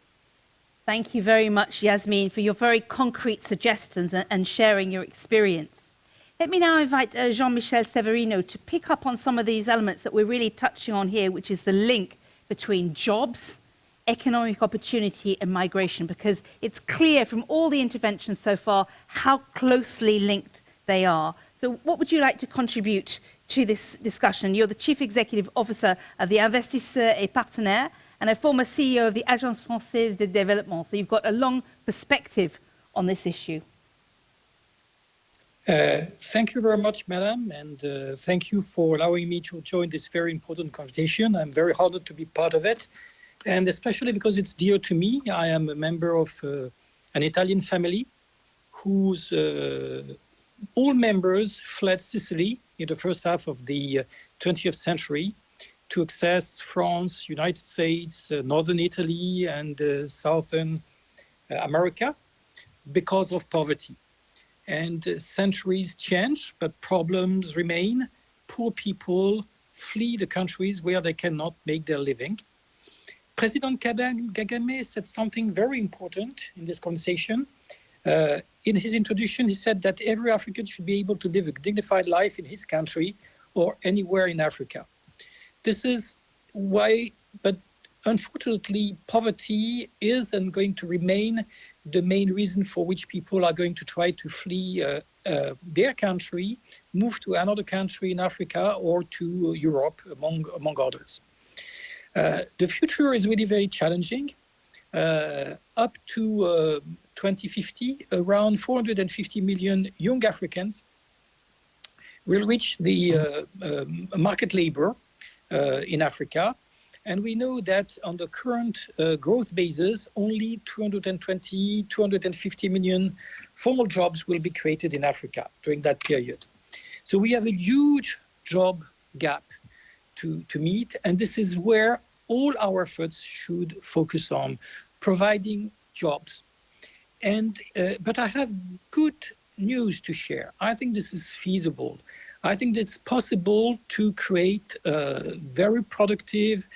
Thank you very much, Yasmin, for your very concrete suggestions and sharing your experience. Let me now invite Jean-Michel Severino to pick up on some of these elements that we're really touching on here, which is the link between jobs, economic opportunity and migration, because it's clear from all the interventions so far how closely linked they are. So what would you like to contribute to this discussion? You're the Chief Executive Officer of the Investisseurs et Partenaires and a former CEO of the Agence Française de Développement. So you've got a long perspective on this issue. Thank you very much, Madam, and thank you for allowing me to join this very important conversation. I'm very honored to be part of it, and especially because it's dear to me. I am a member of an Italian family whose all members fled Sicily in the first half of the 20th century to access France, United States, Northern Italy, and Southern America because of poverty. And centuries change, but problems remain. Poor people flee the countries where they cannot make their living. President Kagame said something very important in this conversation. In his introduction, he said that every African should be able to live a dignified life in his country or anywhere in Africa. This is why, but unfortunately, poverty is and going to remain the main reason for which people are going to try to flee their country, move to another country in Africa or to Europe, among others. The future is really very challenging. Up to 2050, around 450 million young Africans will reach the market labor in Africa. And we know that on the current growth basis, only 250 million formal jobs will be created in Africa during that period. So we have a huge job gap to meet, and this is where all our efforts should focus on, providing jobs. And but I have good news to share. I think this is feasible. I think it's possible to create very productive,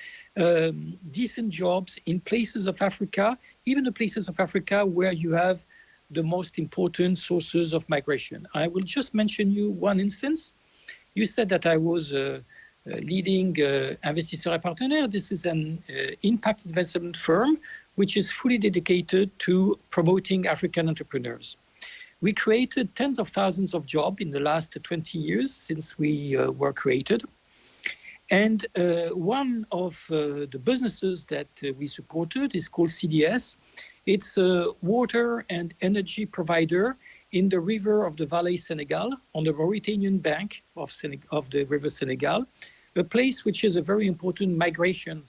decent jobs in places of Africa, even the places of Africa where you have the most important sources of migration. I will just mention you one instance. You said that I was leading Investisseurs et Partenaires. This is an impact investment firm which is fully dedicated to promoting African entrepreneurs. We created tens of thousands of jobs in the last 20 years since we were created. And one of the businesses that we supported is called CDS. It's a water and energy provider in the river of the Valley Senegal, on the Mauritanian bank of the river Senegal, a place which is a very important migration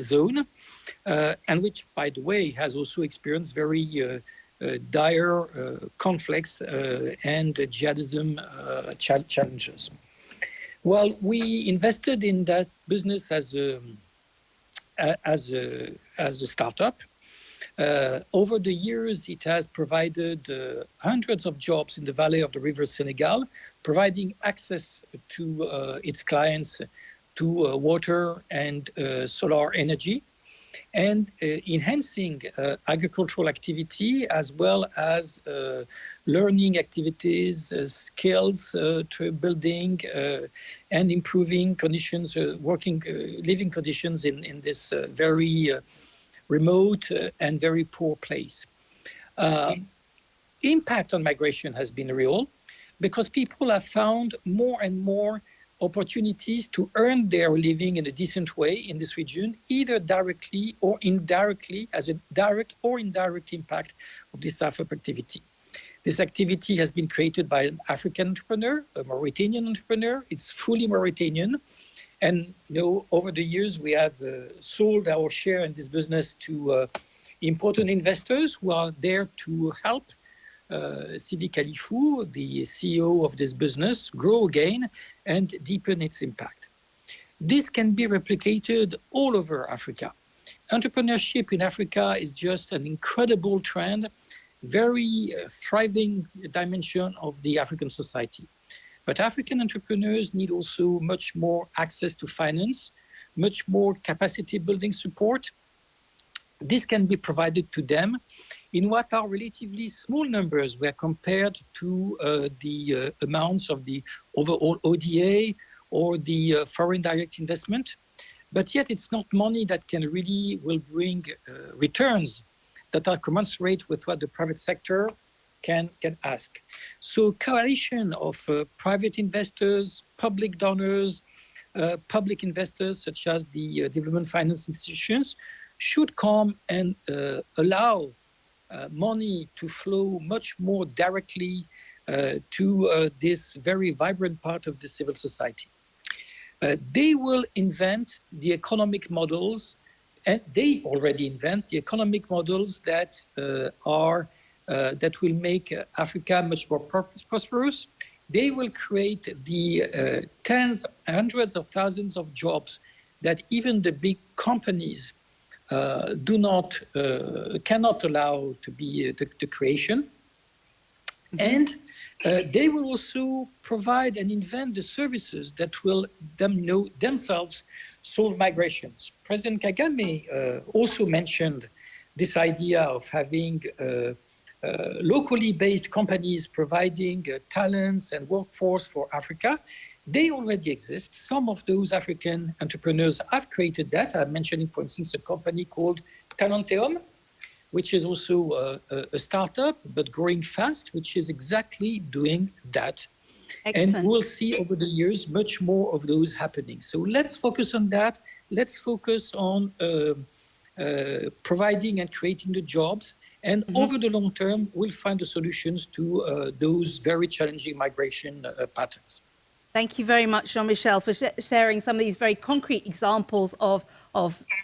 zone, and which, by the way, has also experienced very dire conflicts and jihadism challenges. Well, we invested in that business as a startup. Over the years, it has provided hundreds of jobs in the valley of the river Senegal, providing access to its clients to water and solar energy, and enhancing agricultural activity as well as learning activities, skills building, and improving conditions, living conditions in this very remote and very poor place. Impact on migration has been real because people have found more and more opportunities to earn their living in a decent way in this region, either directly or indirectly, as a direct or indirect impact of this type of activity. This activity has been created by an African entrepreneur, a Mauritanian entrepreneur. It's fully Mauritanian. And over the years, we have sold our share in this business to important investors who are there to help Sidi Khalifou, the CEO of this business, grow again and deepen its impact. This can be replicated all over Africa. Entrepreneurship in Africa is just an incredible trend, very thriving dimension of the African society. But African entrepreneurs need also much more access to finance, much more capacity building support. This can be provided to them in what are relatively small numbers where compared to the amounts of the overall ODA or the foreign direct investment. But yet it's not money that will bring returns that are commensurate with what the private sector can ask. So coalition of private investors, public donors, public investors such as the development finance institutions should come and allow money to flow much more directly to this very vibrant part of the civil society. They will invent the economic models, and they already invent the economic models that that will make Africa much more prosperous. They will create the tens, hundreds of thousands of jobs that even the big companies cannot allow to be the creation. And they will also provide and invent the services that will themselves solve migrations. President Kagame also mentioned this idea of having locally based companies providing talents and workforce for Africa. They already exist. Some of those African entrepreneurs have created that. I'm mentioning, for instance, a company called Talenteum, which is also a startup, but growing fast, which is exactly doing that. Excellent. And we'll see over the years much more of those happening. So let's focus on that. Let's focus on providing and creating the jobs. And over the long term, we'll find the solutions to those very challenging migration patterns. Thank you very much, Jean-Michel, for sharing some of these very concrete examples of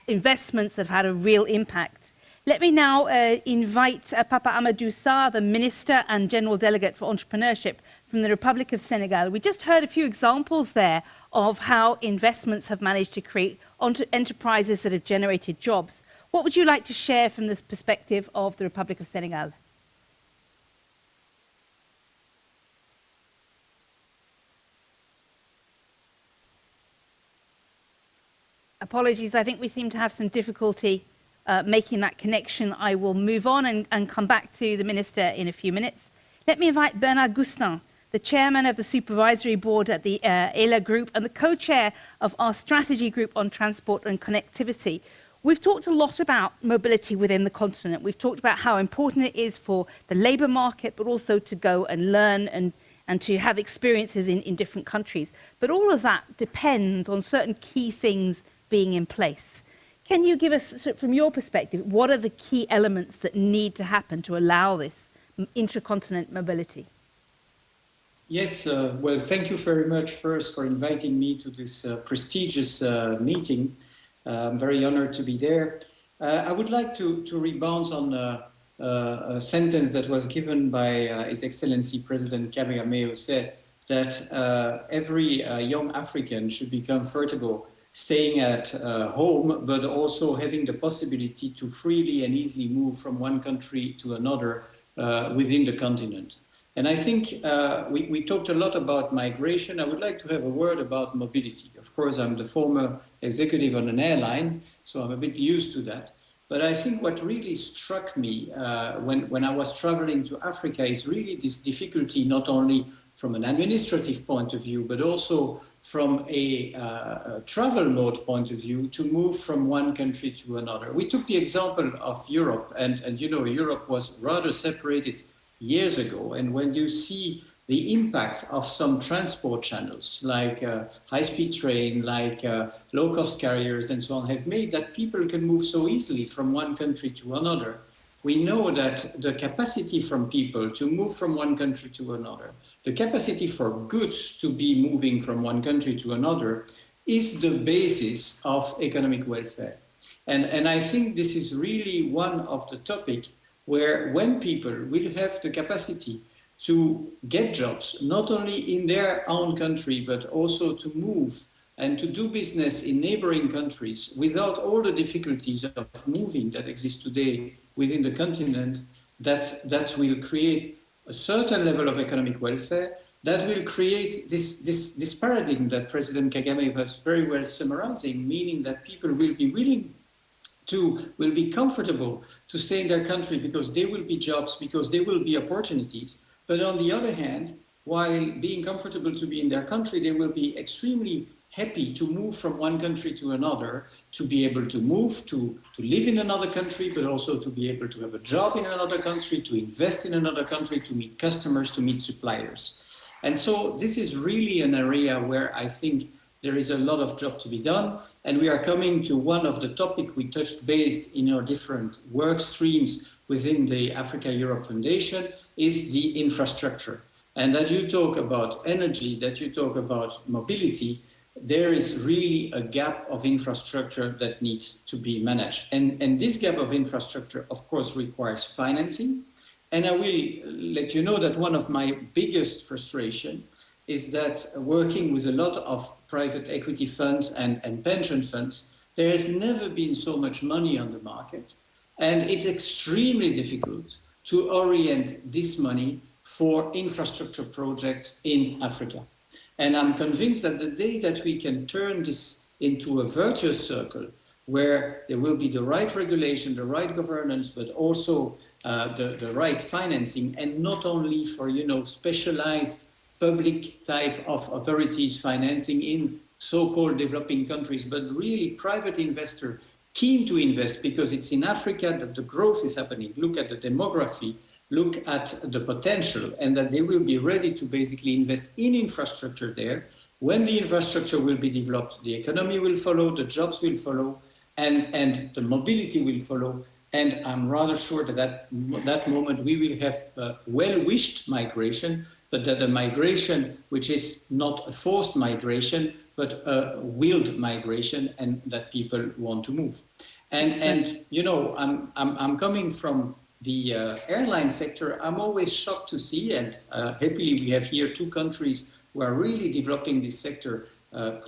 investments that have had a real impact. Let me now invite Papa Amadou Sarr, the Minister and General Delegate for Entrepreneurship from the Republic of Senegal. We just heard a few examples there of how investments have managed to create enterprises that have generated jobs. What would you like to share from this perspective of the Republic of Senegal? Apologies, I think we seem to have some difficulty making that connection. I will move on and come back to the Minister in a few minutes. Let me invite Bernard Gustin, the Chairman of the Supervisory Board at the ELA Group and the Co-Chair of our Strategy Group on Transport and Connectivity. We've talked a lot about mobility within the continent. We've talked about how important it is for the labour market, but also to go and learn and to have experiences in different countries. But all of that depends on certain key things being in place. Can you give us, from your perspective, what are the key elements that need to happen to allow this intracontinental mobility? Yes, well, thank you very much first for inviting me to this prestigious meeting. I'm very honored to be there. I would like to rebound on a sentence that was given by His Excellency President Kagame, who said that every young African should be comfortable staying at home, but also having the possibility to freely and easily move from one country to another within the continent. And I think we talked a lot about migration. I would like to have a word about mobility. Of course, I'm the former executive on an airline, so I'm a bit used to that. But I think what really struck me when I was traveling to Africa is really this difficulty, not only from an administrative point of view, but also from a travel mode point of view, to move from one country to another. We took the example of Europe, and you know, Europe was rather separated years ago. And when you see the impact of some transport channels like high-speed train, like low-cost carriers and so on have made that people can move so easily from one country to another. We know that the capacity from people to move from one country to another, the capacity for goods to be moving from one country to another is the basis of economic welfare. And I think this is really one of the topics where when people will have the capacity to get jobs, not only in their own country, but also to move and to do business in neighboring countries without all the difficulties of moving that exist today within the continent, that will create a certain level of economic welfare, that will create this paradigm that President Kagame was very well summarizing, meaning that people will be willing to, will be comfortable to stay in their country because there will be jobs, because there will be opportunities. But on the other hand, while being comfortable to be in their country, they will be extremely happy to move from one country to another, to be able to move, to live in another country, but also to be able to have a job in another country, to invest in another country, to meet customers, to meet suppliers. And so this is really an area where I think there is a lot of job to be done. And we are coming to one of the topics we touched base in our different work streams within the Africa-Europe Foundation is the infrastructure. And that you talk about energy, that you talk about mobility, there is really a gap of infrastructure that needs to be managed. And this gap of infrastructure, of course, requires financing. And I will let you know that one of my biggest frustration is that working with a lot of private equity funds and pension funds, there has never been so much money on the market. And it's extremely difficult to orient this money for infrastructure projects in Africa. And I'm convinced that the day that we can turn this into a virtuous circle, where there will be the right regulation, the right governance, but also the right financing, and not only for, specialized public type of authorities financing in so-called developing countries, but really private investor keen to invest because it's in Africa that the growth is happening. Look at the demography, look at the potential, and that they will be ready to basically invest in infrastructure there. When the infrastructure will be developed, the economy will follow, the jobs will follow, and the mobility will follow. And I'm rather sure that that moment we will have a well-wished migration, but that a migration which is not a forced migration, but a willed migration, and that people want to move. And I'm coming from the airline sector. I'm always shocked to see, and happily we have here two countries who are really developing this sector,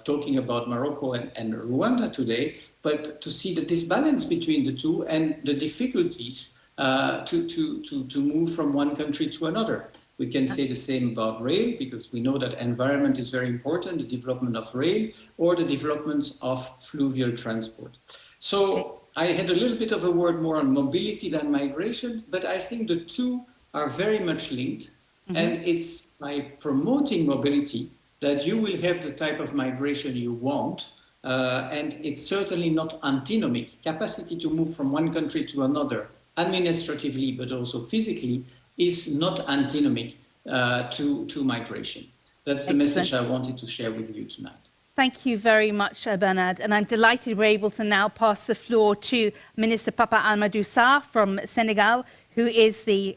talking about Morocco and Rwanda today, but to see the disbalance between the two and the difficulties to move from one country to another. We can say the same about rail, because we know that environment is very important, the development of rail, or the development of fluvial transport. So I had a little bit of a word more on mobility than migration, but I think the two are very much linked. Mm-hmm. And it's by promoting mobility that you will have the type of migration you want. And it's certainly not antinomic. Capacity to move from one country to another, administratively, but also physically, is not antinomic to migration. That's the message I wanted to share with you tonight. Thank you very much, Bernard. And I'm delighted we're able to now pass the floor to Minister Papa Amadou Sarr from Senegal, who is the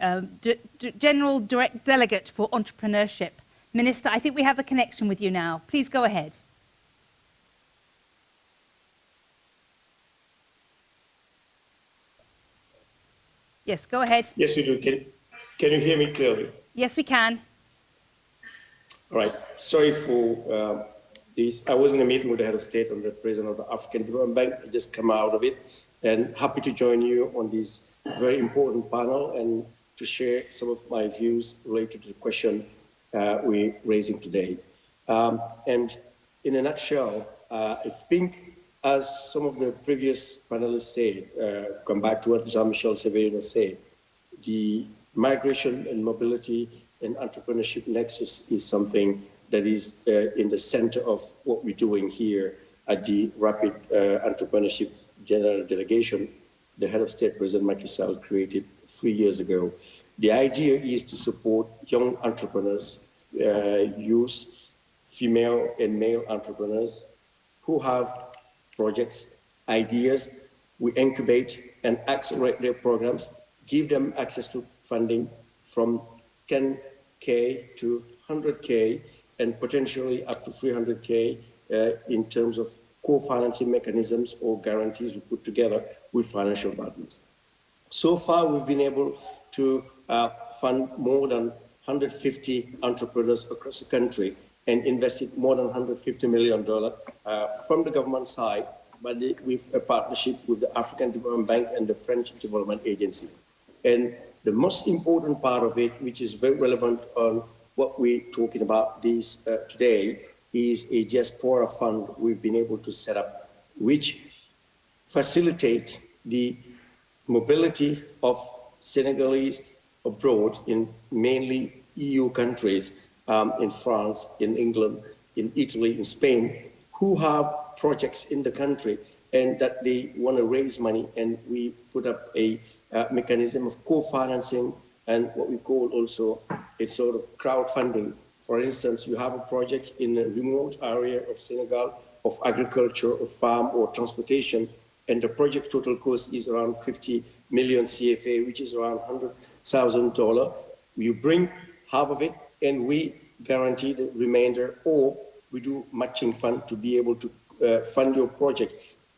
General Direct Delegate for Entrepreneurship. Minister, I think we have the connection with you now. Please go ahead. Yes, go ahead. Yes, we do. Can you hear me clearly? Yes, we can. All right. Sorry for this. I was in a meeting with the head of state and the president of the African Development Bank. I just come out of it, and happy to join you on this very important panel and to share some of my views related to the question we're raising today. And in a nutshell, I think, as some of the previous panelists said, come back to what Jean-Michel Severino said, the migration and mobility and entrepreneurship nexus is something that is in the center of what we're doing here at the Rapid Entrepreneurship General Delegation. The head of state, President Macky Sall, created 3 years ago. The idea is to support young entrepreneurs youth, female and male entrepreneurs who have projects, ideas. We incubate and accelerate their programs, give them access to funding from 10K to 100K and potentially up to 300K in terms of co-financing mechanisms or guarantees we put together with financial partners. So far, we've been able to fund more than 150 entrepreneurs across the country and invested more than $150 million from the government side, but with a partnership with the African Development Bank and the French Development Agency. And the most important part of it, which is very relevant on what we're talking about this today, is a diaspora fund we've been able to set up, which facilitate the mobility of Senegalese abroad in mainly EU countries, in France, in England, in Italy, in Spain, who have projects in the country and that they want to raise money. And we put up a mechanism of co-financing and what we call also a sort of crowdfunding. For instance, you have a project in a remote area of Senegal of agriculture, of farm or transportation, and the project total cost is around 50 million CFA, which is around $100,000. You bring half of it and we guarantee the remainder, or we do matching fund to be able to fund your project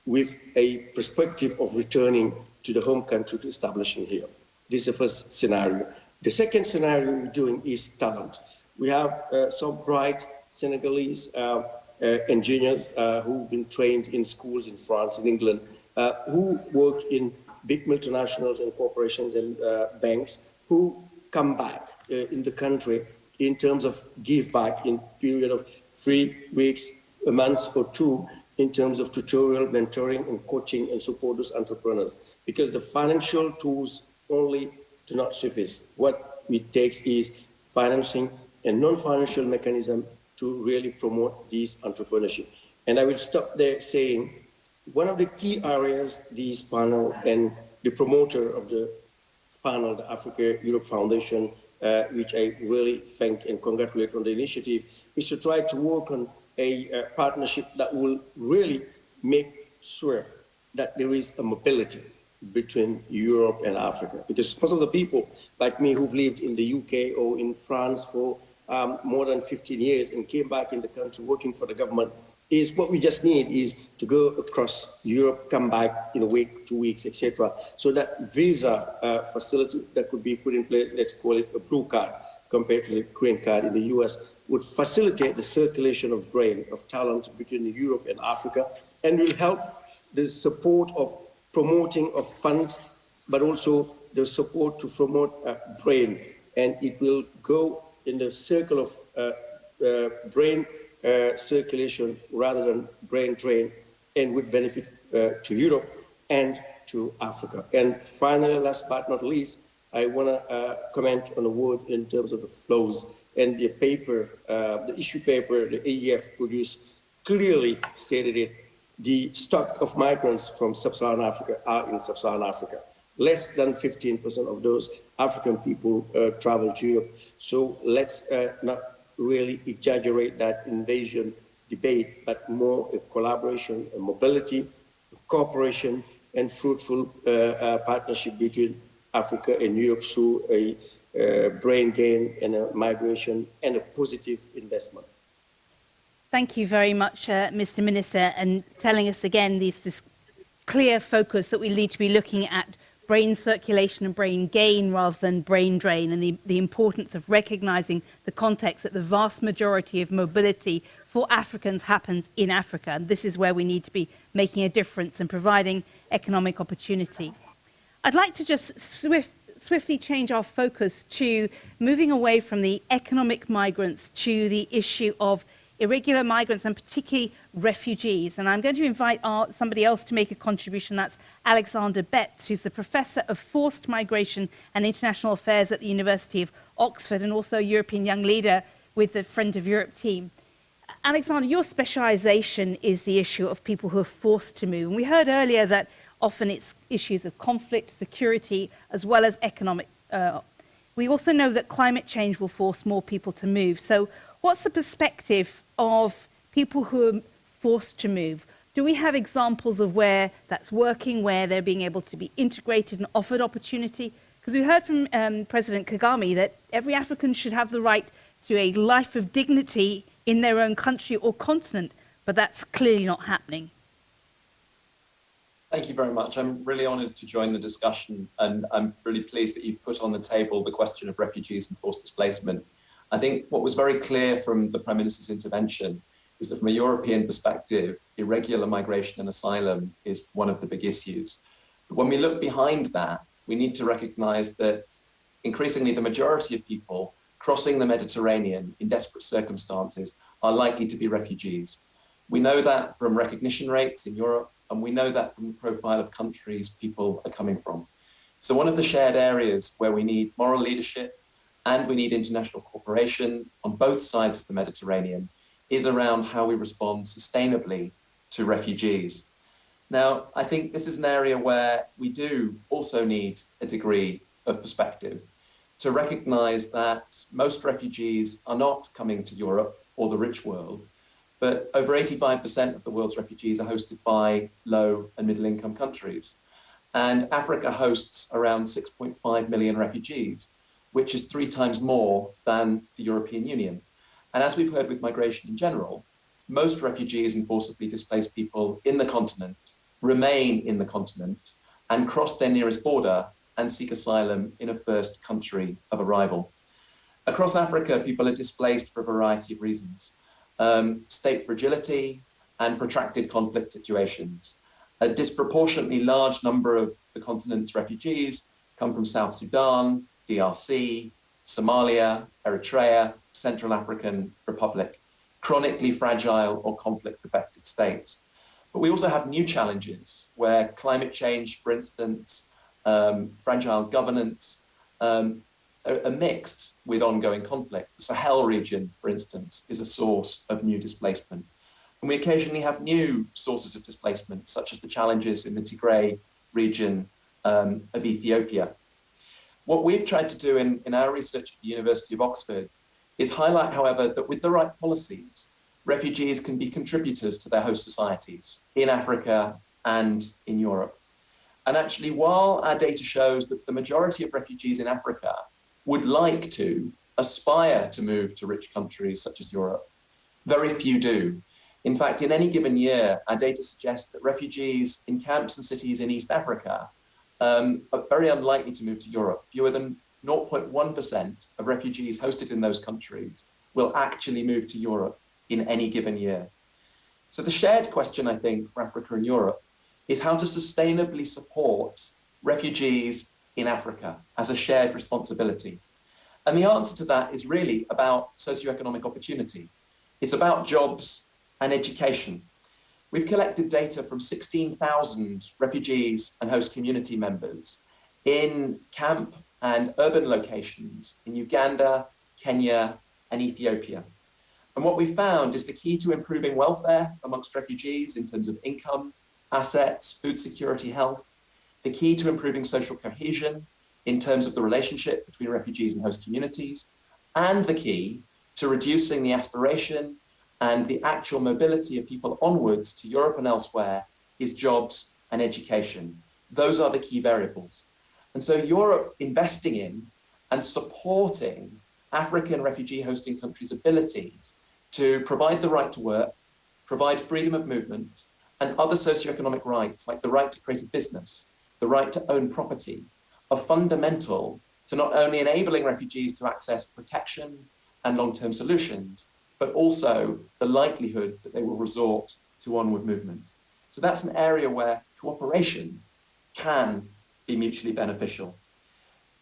with a perspective of returning to the home country to establishing here. This is the first scenario. The second scenario we're doing is talent. We have some bright Senegalese engineers who've been trained in schools in France and England, who work in big multinationals and corporations and banks, who come back in the country in terms of give back in period of 3 weeks, a month or 2, in terms of tutorial, mentoring and coaching and support those entrepreneurs. Because the financial tools only do not suffice. What it takes is financing and non-financial mechanism to really promote this entrepreneurship. And I will stop there saying, one of the key areas this panel and the promoter of the panel, the Africa Europe Foundation, which I really thank and congratulate on the initiative, is to try to work on a partnership that will really make sure that there is a mobility between Europe and Africa. Because most of the people like me who've lived in the UK or in France for more than 15 years and came back in the country working for the government, is what we just need is to go across Europe, come back in a week, 2 weeks, etc. So that visa facility that could be put in place, let's call it a blue card compared to the green card in the US, would facilitate the circulation of brain, of talent between Europe and Africa, and will help the support of promoting of funds, but also the support to promote brain. And it will go in the circle of brain circulation rather than brain drain, and would benefit to Europe and to Africa. And finally, last but not least, I want to comment on a word in terms of the flows. And the paper, the issue paper, the AEF produced clearly stated it. The stock of migrants from Sub-Saharan Africa are in Sub-Saharan Africa. Less than 15% of those African people travel to Europe. So let's not really exaggerate that invasion debate, but more a collaboration, a mobility, a cooperation, and fruitful partnership between Africa and Europe through a brain gain and a migration and a positive investment. Thank you very much, Mr. Minister, and telling us again this clear focus that we need to be looking at brain circulation and brain gain rather than brain drain, and the importance of recognizing the context that the vast majority of mobility for Africans happens in Africa. And this is where we need to be making a difference and providing economic opportunity. I'd like to just swiftly change our focus to moving away from the economic migrants to the issue of irregular migrants and particularly refugees. And I'm going to invite somebody else to make a contribution. That's Alexander Betts, who's the Professor of Forced Migration and International Affairs at the University of Oxford and also European Young Leader with the Friend of Europe team. Alexander, your specialization is the issue of people who are forced to move. And we heard earlier that often it's issues of conflict, security, as well as economic. We also know that climate change will force more people to move. So what's the perspective of people who are forced to move? Do we have examples of where that's working, where they're being able to be integrated and offered opportunity? Because we heard from President Kagame that every African should have the right to a life of dignity in their own country or continent, but that's clearly not happening. Thank you very much. I'm really honoured to join the discussion, and I'm really pleased that you've put on the table the question of refugees and forced displacement. I think what was very clear from the Prime Minister's intervention is that from a European perspective, irregular migration and asylum is one of the big issues. But when we look behind that, we need to recognise that increasingly the majority of people crossing the Mediterranean in desperate circumstances are likely to be refugees. We know that from recognition rates in Europe, and we know that from the profile of countries people are coming from. So one of the shared areas where we need moral leadership and we need international cooperation on both sides of the Mediterranean is around how we respond sustainably to refugees. Now, I think this is an area where we do also need a degree of perspective to recognize that most refugees are not coming to Europe or the rich world, but over 85% of the world's refugees are hosted by low and middle income countries. And Africa hosts around 6.5 million refugees, which is 3 times more than the European Union. And as we've heard with migration in general, most refugees and forcibly displaced people in the continent remain in the continent and cross their nearest border and seek asylum in a first country of arrival. Across Africa, people are displaced for a variety of reasons. State fragility and protracted conflict situations. A disproportionately large number of the continent's refugees come from South Sudan, DRC, Somalia, Eritrea, Central African Republic, chronically fragile or conflict-affected states. But we also have new challenges where climate change, for instance, fragile governance are mixed with ongoing conflict. The Sahel region, for instance, is a source of new displacement. And we occasionally have new sources of displacement, such as the challenges in the Tigray region of Ethiopia. What we've tried to do in our research at the University of Oxford is highlight, however, that with the right policies, refugees can be contributors to their host societies in Africa and in Europe. And actually, while our data shows that the majority of refugees in Africa would like to aspire to move to rich countries such as Europe, very few do. In fact, in any given year, our data suggests that refugees in camps and cities in East Africa are very unlikely to move to Europe. Fewer than 0.1% of refugees hosted in those countries will actually move to Europe in any given year. So the shared question, I think, for Africa and Europe is how to sustainably support refugees in Africa as a shared responsibility. And the answer to that is really about socioeconomic opportunity. It's about jobs and education. We've collected data from 16,000 refugees and host community members in camp and urban locations in Uganda, Kenya, and Ethiopia. And what we found is the key to improving welfare amongst refugees in terms of income, assets, food security, health, the key to improving social cohesion in terms of the relationship between refugees and host communities, and the key to reducing the aspiration and the actual mobility of people onwards to Europe and elsewhere is jobs and education. Those are the key variables. And so Europe investing in and supporting African refugee hosting countries' abilities to provide the right to work, provide freedom of movement, and other socioeconomic rights like the right to create a business, the right to own property, are fundamental to not only enabling refugees to access protection and long-term solutions, but also the likelihood that they will resort to onward movement. So that's an area where cooperation can be mutually beneficial.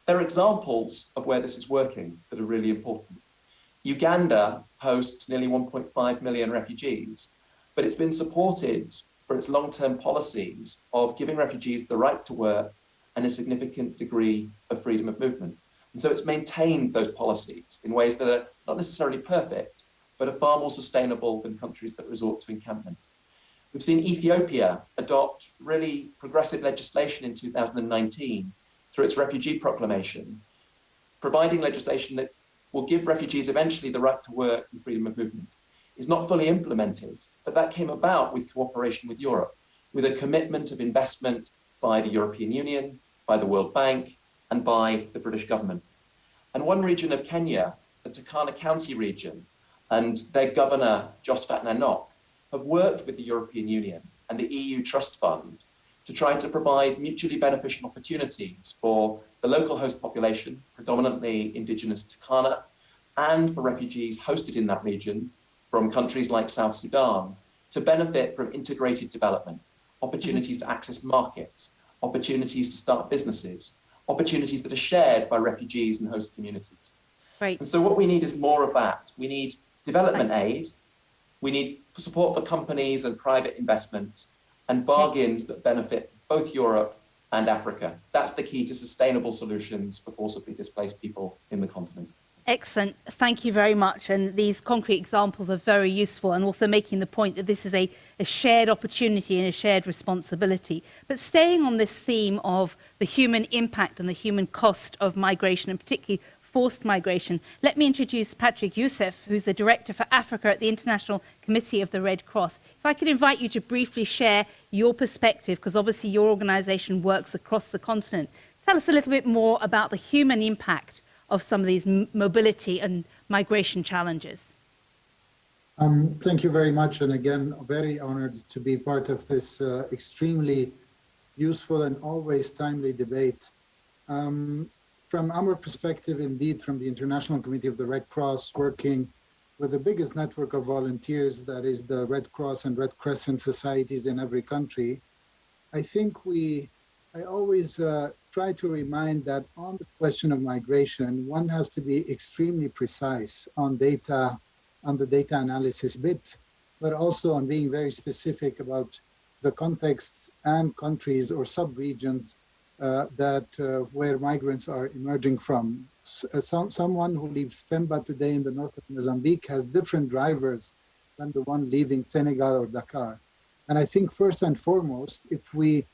There are examples of where this is working that are really important. Uganda hosts nearly 1.5 million refugees, but it's been supported for its long-term policies of giving refugees the right to work and a significant degree of freedom of movement. And so it's maintained those policies in ways that are not necessarily perfect, but are far more sustainable than countries that resort to encampment. We've seen Ethiopia adopt really progressive legislation in 2019 through its refugee proclamation, providing legislation that will give refugees eventually the right to work and freedom of movement, is not fully implemented. But that came about with cooperation with Europe, with a commitment of investment by the European Union, by the World Bank, and by the British government. And one region of Kenya, the Turkana County region, and their governor, Josphat Nanok, have worked with the European Union and the EU Trust Fund to try to provide mutually beneficial opportunities for the local host population, predominantly indigenous Turkana, and for refugees hosted in that region from countries like South Sudan to benefit from integrated development, opportunities to access markets, opportunities to start businesses, opportunities that are shared by refugees and host communities. Right. And so what we need is more of that. We need development aid, we need support for companies and private investment, and bargains that benefit both Europe and Africa. That's the key to sustainable solutions for forcibly displaced people in the continent. Excellent. Thank you very much. And these concrete examples are very useful, and also making the point that this is a shared opportunity and a shared responsibility. But staying on this theme of the human impact and the human cost of migration, and particularly forced migration, let me introduce Patrick Youssef, who's the Director for Africa at the International Committee of the Red Cross. If I could invite you to briefly share your perspective, because obviously your organisation works across the continent. Tell us a little bit more about the human impact of some of these mobility and migration challenges. Thank you very much. And again, very honored to be part of this extremely useful and always timely debate. From our perspective, indeed, from the International Committee of the Red Cross, working with the biggest network of volunteers, that is the Red Cross and Red Crescent societies in every country, I think I always try to remind that on the question of migration, one has to be extremely precise on data, on the data analysis bit, but also on being very specific about the contexts and countries or sub-regions where migrants are emerging from. Someone who leaves Pemba today in the north of Mozambique has different drivers than the one leaving Senegal or Dakar. And I think first and foremost, if we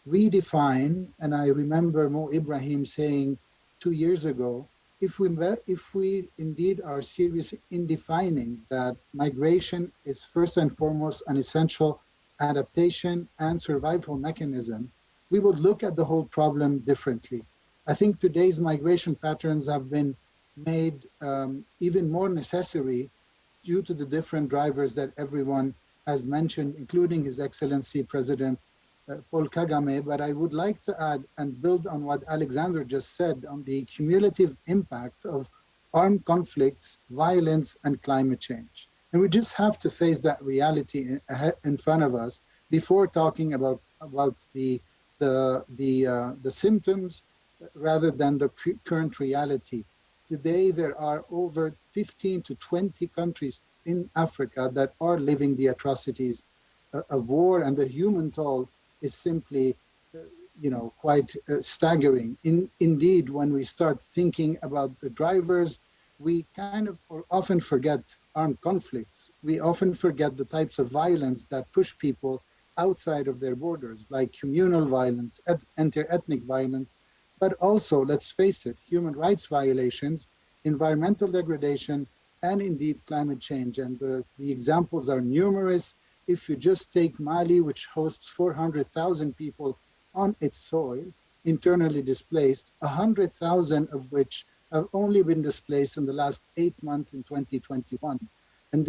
redefine, and I remember Mo Ibrahim saying 2 years ago, if we indeed are serious in defining that migration is first and foremost an essential adaptation and survival mechanism, we would look at the whole problem differently. I think today's migration patterns have been made even more necessary due to the different drivers that everyone has mentioned, including His Excellency President Paul Kagame. But I would like to add and build on what Alexander just said on the cumulative impact of armed conflicts, violence, and climate change. And we just have to face that reality in front of us before talking about the symptoms rather than the current reality. Today, there are over 15 to 20 countries in Africa that are living the atrocities of war, and the human toll is simply, quite staggering. Indeed, when we start thinking about the drivers, we often forget armed conflicts. We often forget the types of violence that push people outside of their borders, like communal violence, inter-ethnic violence, but also, let's face it, human rights violations, environmental degradation, and indeed climate change. And the examples are numerous. If you just take Mali, which hosts 400,000 people on its soil, internally displaced, 100,000 of which have only been displaced in the last 8 months in 2021. And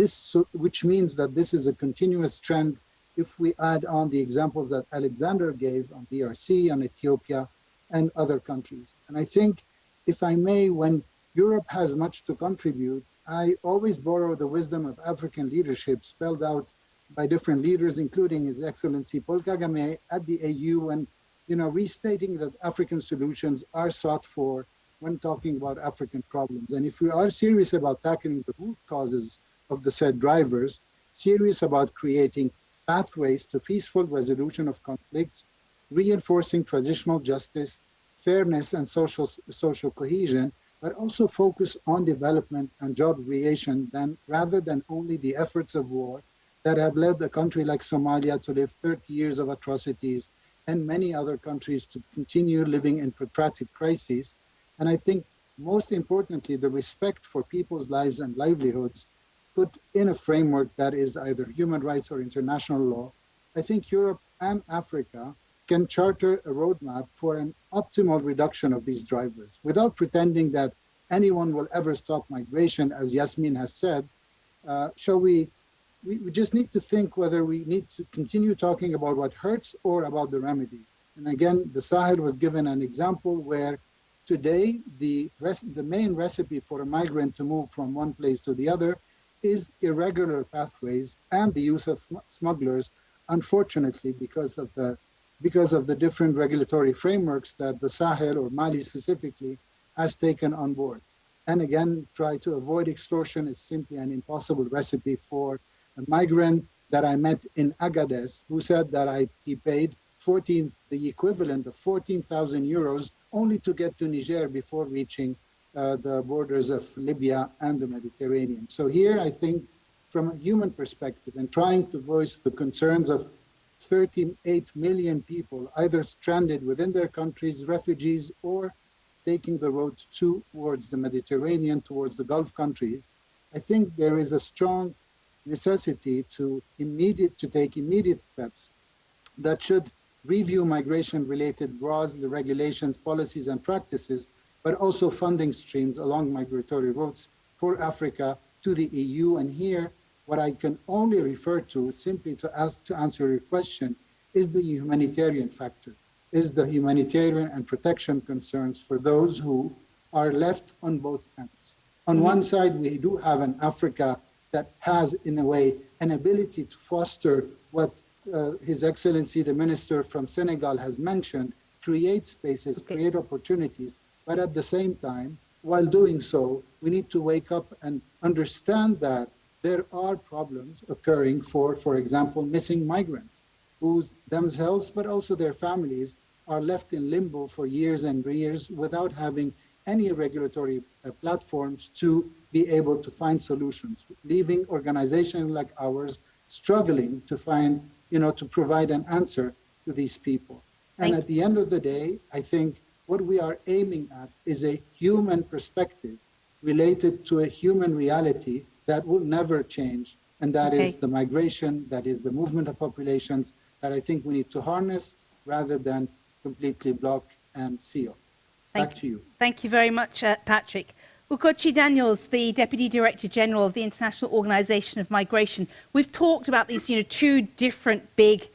which means that this is a continuous trend if we add on the examples that Alexander gave on DRC, on Ethiopia, and other countries. And I think, if I may, when Europe has much to contribute, I always borrow the wisdom of African leadership spelled out by different leaders, including His Excellency Paul Kagame at the AU, when restating that African solutions are sought for when talking about African problems. And if we are serious about tackling the root causes of the said drivers, serious about creating pathways to peaceful resolution of conflicts, reinforcing traditional justice, fairness, and social cohesion, but also focus on development and job creation rather than only the efforts of war that have led a country like Somalia to live 30 years of atrocities and many other countries to continue living in protracted crises. And I think most importantly, the respect for people's lives and livelihoods put in a framework that is either human rights or international law, I think Europe and Africa can charter a roadmap for an optimal reduction of these drivers without pretending that anyone will ever stop migration, as Yasmin has said. We just need to think whether we need to continue talking about what hurts or about the remedies. And again, the Sahel was given an example where today the main recipe for a migrant to move from one place to the other is irregular pathways and the use of smugglers, unfortunately, because of the different regulatory frameworks that the Sahel, or Mali specifically, has taken on board. And again, try to avoid extortion is simply an impossible recipe for a migrant that I met in Agadez, who said that he paid the equivalent of 14,000 euros only to get to Niger before reaching the borders of Libya and the Mediterranean. So here, I think, from a human perspective, and trying to voice the concerns of 38 million people, either stranded within their countries, refugees, or taking the road towards the Mediterranean, towards the Gulf countries, I think there is a strong necessity to take immediate steps that should review migration-related laws, the regulations, policies, and practices, but also funding streams along migratory routes for Africa to the EU. And here, what I can only refer to, simply to answer your question, is the humanitarian factor, is the humanitarian and protection concerns for those who are left on both ends. On one side, we do have an Africa that has, in a way, an ability to foster what His Excellency, the Minister from Senegal, has mentioned, create spaces, create opportunities, but at the same time, while doing so, we need to wake up and understand that there are problems occurring for example, missing migrants who themselves, but also their families, are left in limbo for years and years without having any regulatory platforms to be able to find solutions, leaving organizations like ours struggling to find, to provide an answer to these people. And at the end of the day, I think what we are aiming at is a human perspective related to a human reality that will never change. And that is the migration, that is the movement of populations that I think we need to harness rather than completely block and seal. Back to you. Thank you very much, Patrick. Ugochi Daniels, the Deputy Director General of the International Organization of Migration. We've talked about these, two different big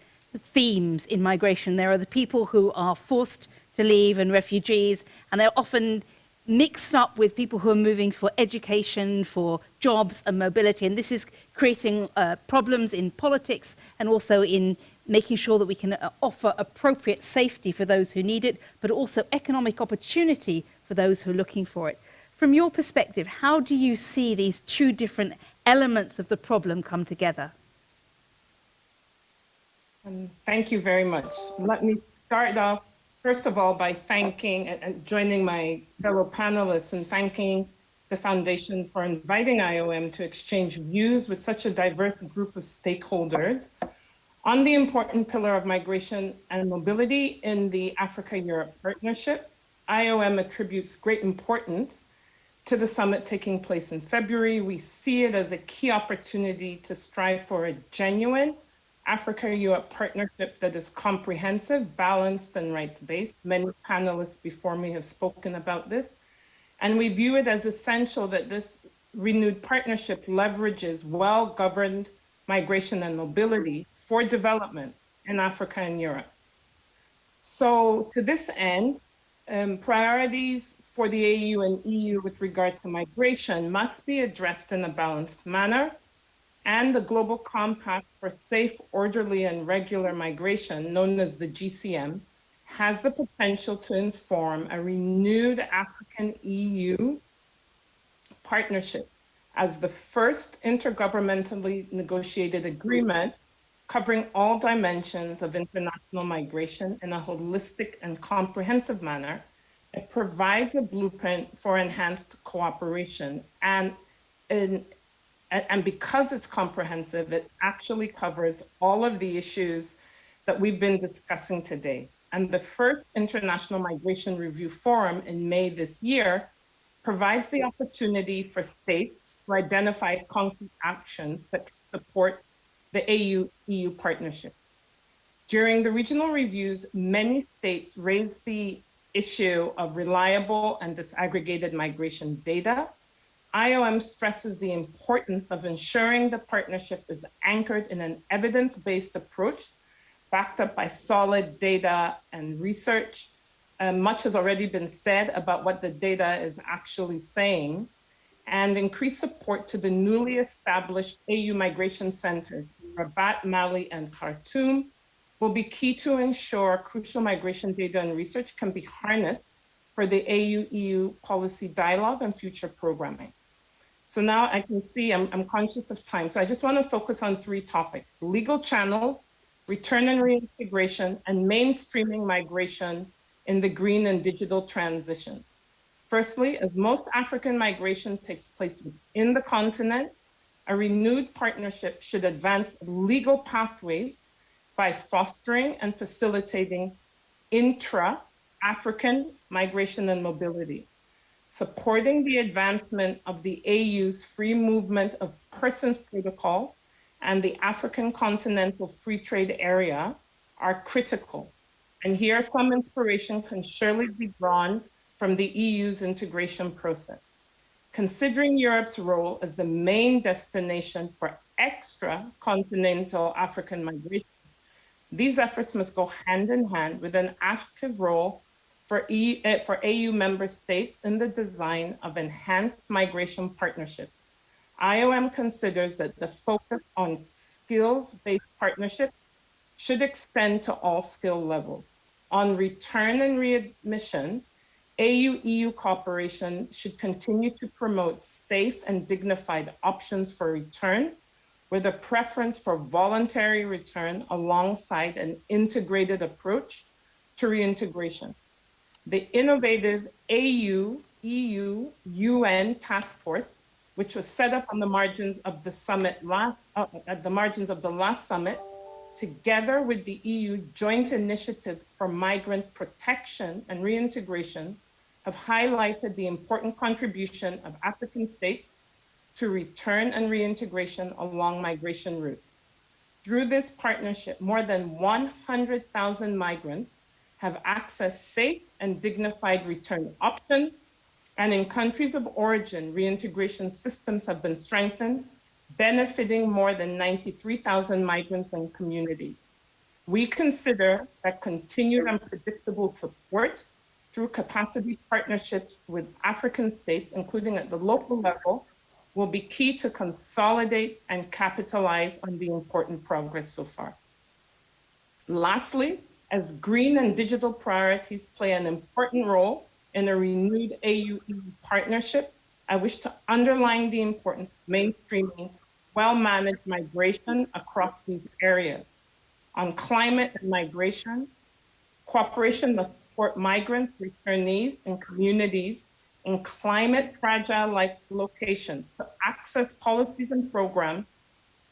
themes in migration. There are the people who are forced to leave and refugees, and they're often mixed up with people who are moving for education, for jobs and mobility. And this is creating problems in politics and also in making sure that we can offer appropriate safety for those who need it, but also economic opportunity for those who are looking for it. From your perspective, how do you see these two different elements of the problem come together? Thank you very much. Let me start off, first of all, by thanking and joining my fellow panelists and thanking the Foundation for inviting IOM to exchange views with such a diverse group of stakeholders on the important pillar of migration and mobility in the Africa-Europe partnership. IOM attributes great importance to the summit taking place in February. We see it as a key opportunity to strive for a genuine Africa-Europe partnership that is comprehensive, balanced, and rights-based. Many panelists before me have spoken about this. And we view it as essential that this renewed partnership leverages well-governed migration and mobility for development in Africa and Europe. So to this end, priorities for the AU and EU with regard to migration must be addressed in a balanced manner, and the Global Compact for Safe, Orderly, and Regular Migration, known as the GCM, has the potential to inform a renewed African-EU partnership as the first intergovernmentally negotiated agreement covering all dimensions of international migration in a holistic and comprehensive manner. It provides a blueprint for enhanced cooperation. And because it's comprehensive, it actually covers all of the issues that we've been discussing today. And the first International Migration Review Forum in May this year provides the opportunity for states to identify concrete actions that support the AU-EU partnership. During the regional reviews, many states raised the issue of reliable and disaggregated migration data. IOM stresses the importance of ensuring the partnership is anchored in an evidence-based approach backed up by solid data and research. Much has already been said about what the data is actually saying, and increased support to the newly established AU migration centers in Rabat, Mali, and Khartoum will be key to ensure crucial migration data and research can be harnessed for the AU-EU policy dialogue and future programming. So now I can see I'm conscious of time. So I just want to focus on 3 topics: legal channels, return and reintegration, and mainstreaming migration in the green and digital transitions. Firstly, as most African migration takes place within the continent, a renewed partnership should advance legal pathways by fostering and facilitating intra-African migration and mobility, supporting the advancement of the AU's free movement of persons protocol and the African continental free trade area are critical. And here some inspiration can surely be drawn from the EU's integration process. Considering Europe's role as the main destination for extra-continental African migration, these efforts must go hand in hand with an active role for AU member states in the design of enhanced migration partnerships. IOM considers that the focus on skills-based partnerships should extend to all skill levels. On return and readmission, AU-EU cooperation should continue to promote safe and dignified options for return, with a preference for voluntary return alongside an integrated approach to reintegration. The innovative AU-EU-UN task force, which was set up on the margins of the summit at the margins of the last summit, together with the EU Joint Initiative for Migrant Protection and Reintegration, have highlighted the important contribution of African states to return and reintegration along migration routes. Through this partnership, more than 100,000 migrants have accessed safe and dignified return options, and in countries of origin, reintegration systems have been strengthened, benefiting more than 93,000 migrants and communities. We consider that continued and predictable support through capacity partnerships with African states, including at the local level, will be key to consolidate and capitalize on the important progress so far. Lastly, as green and digital priorities play an important role in a renewed AU-EU partnership, I wish to underline the importance of mainstreaming well-managed migration across these areas. On climate and migration, cooperation must support migrants, returnees, and communities in climate-fragile locations to access policies and programs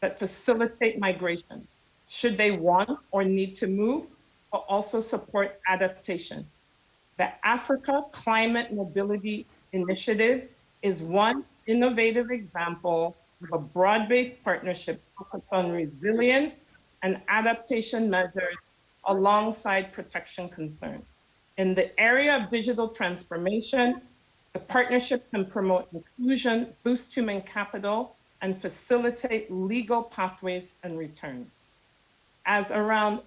that facilitate migration, should they want or need to move, but also support adaptation. The Africa Climate Mobility Initiative is one innovative example of a broad-based partnership focused on resilience and adaptation measures alongside protection concerns. In the area of digital transformation, the partnership can promote inclusion, boost human capital, and facilitate legal pathways and returns. As around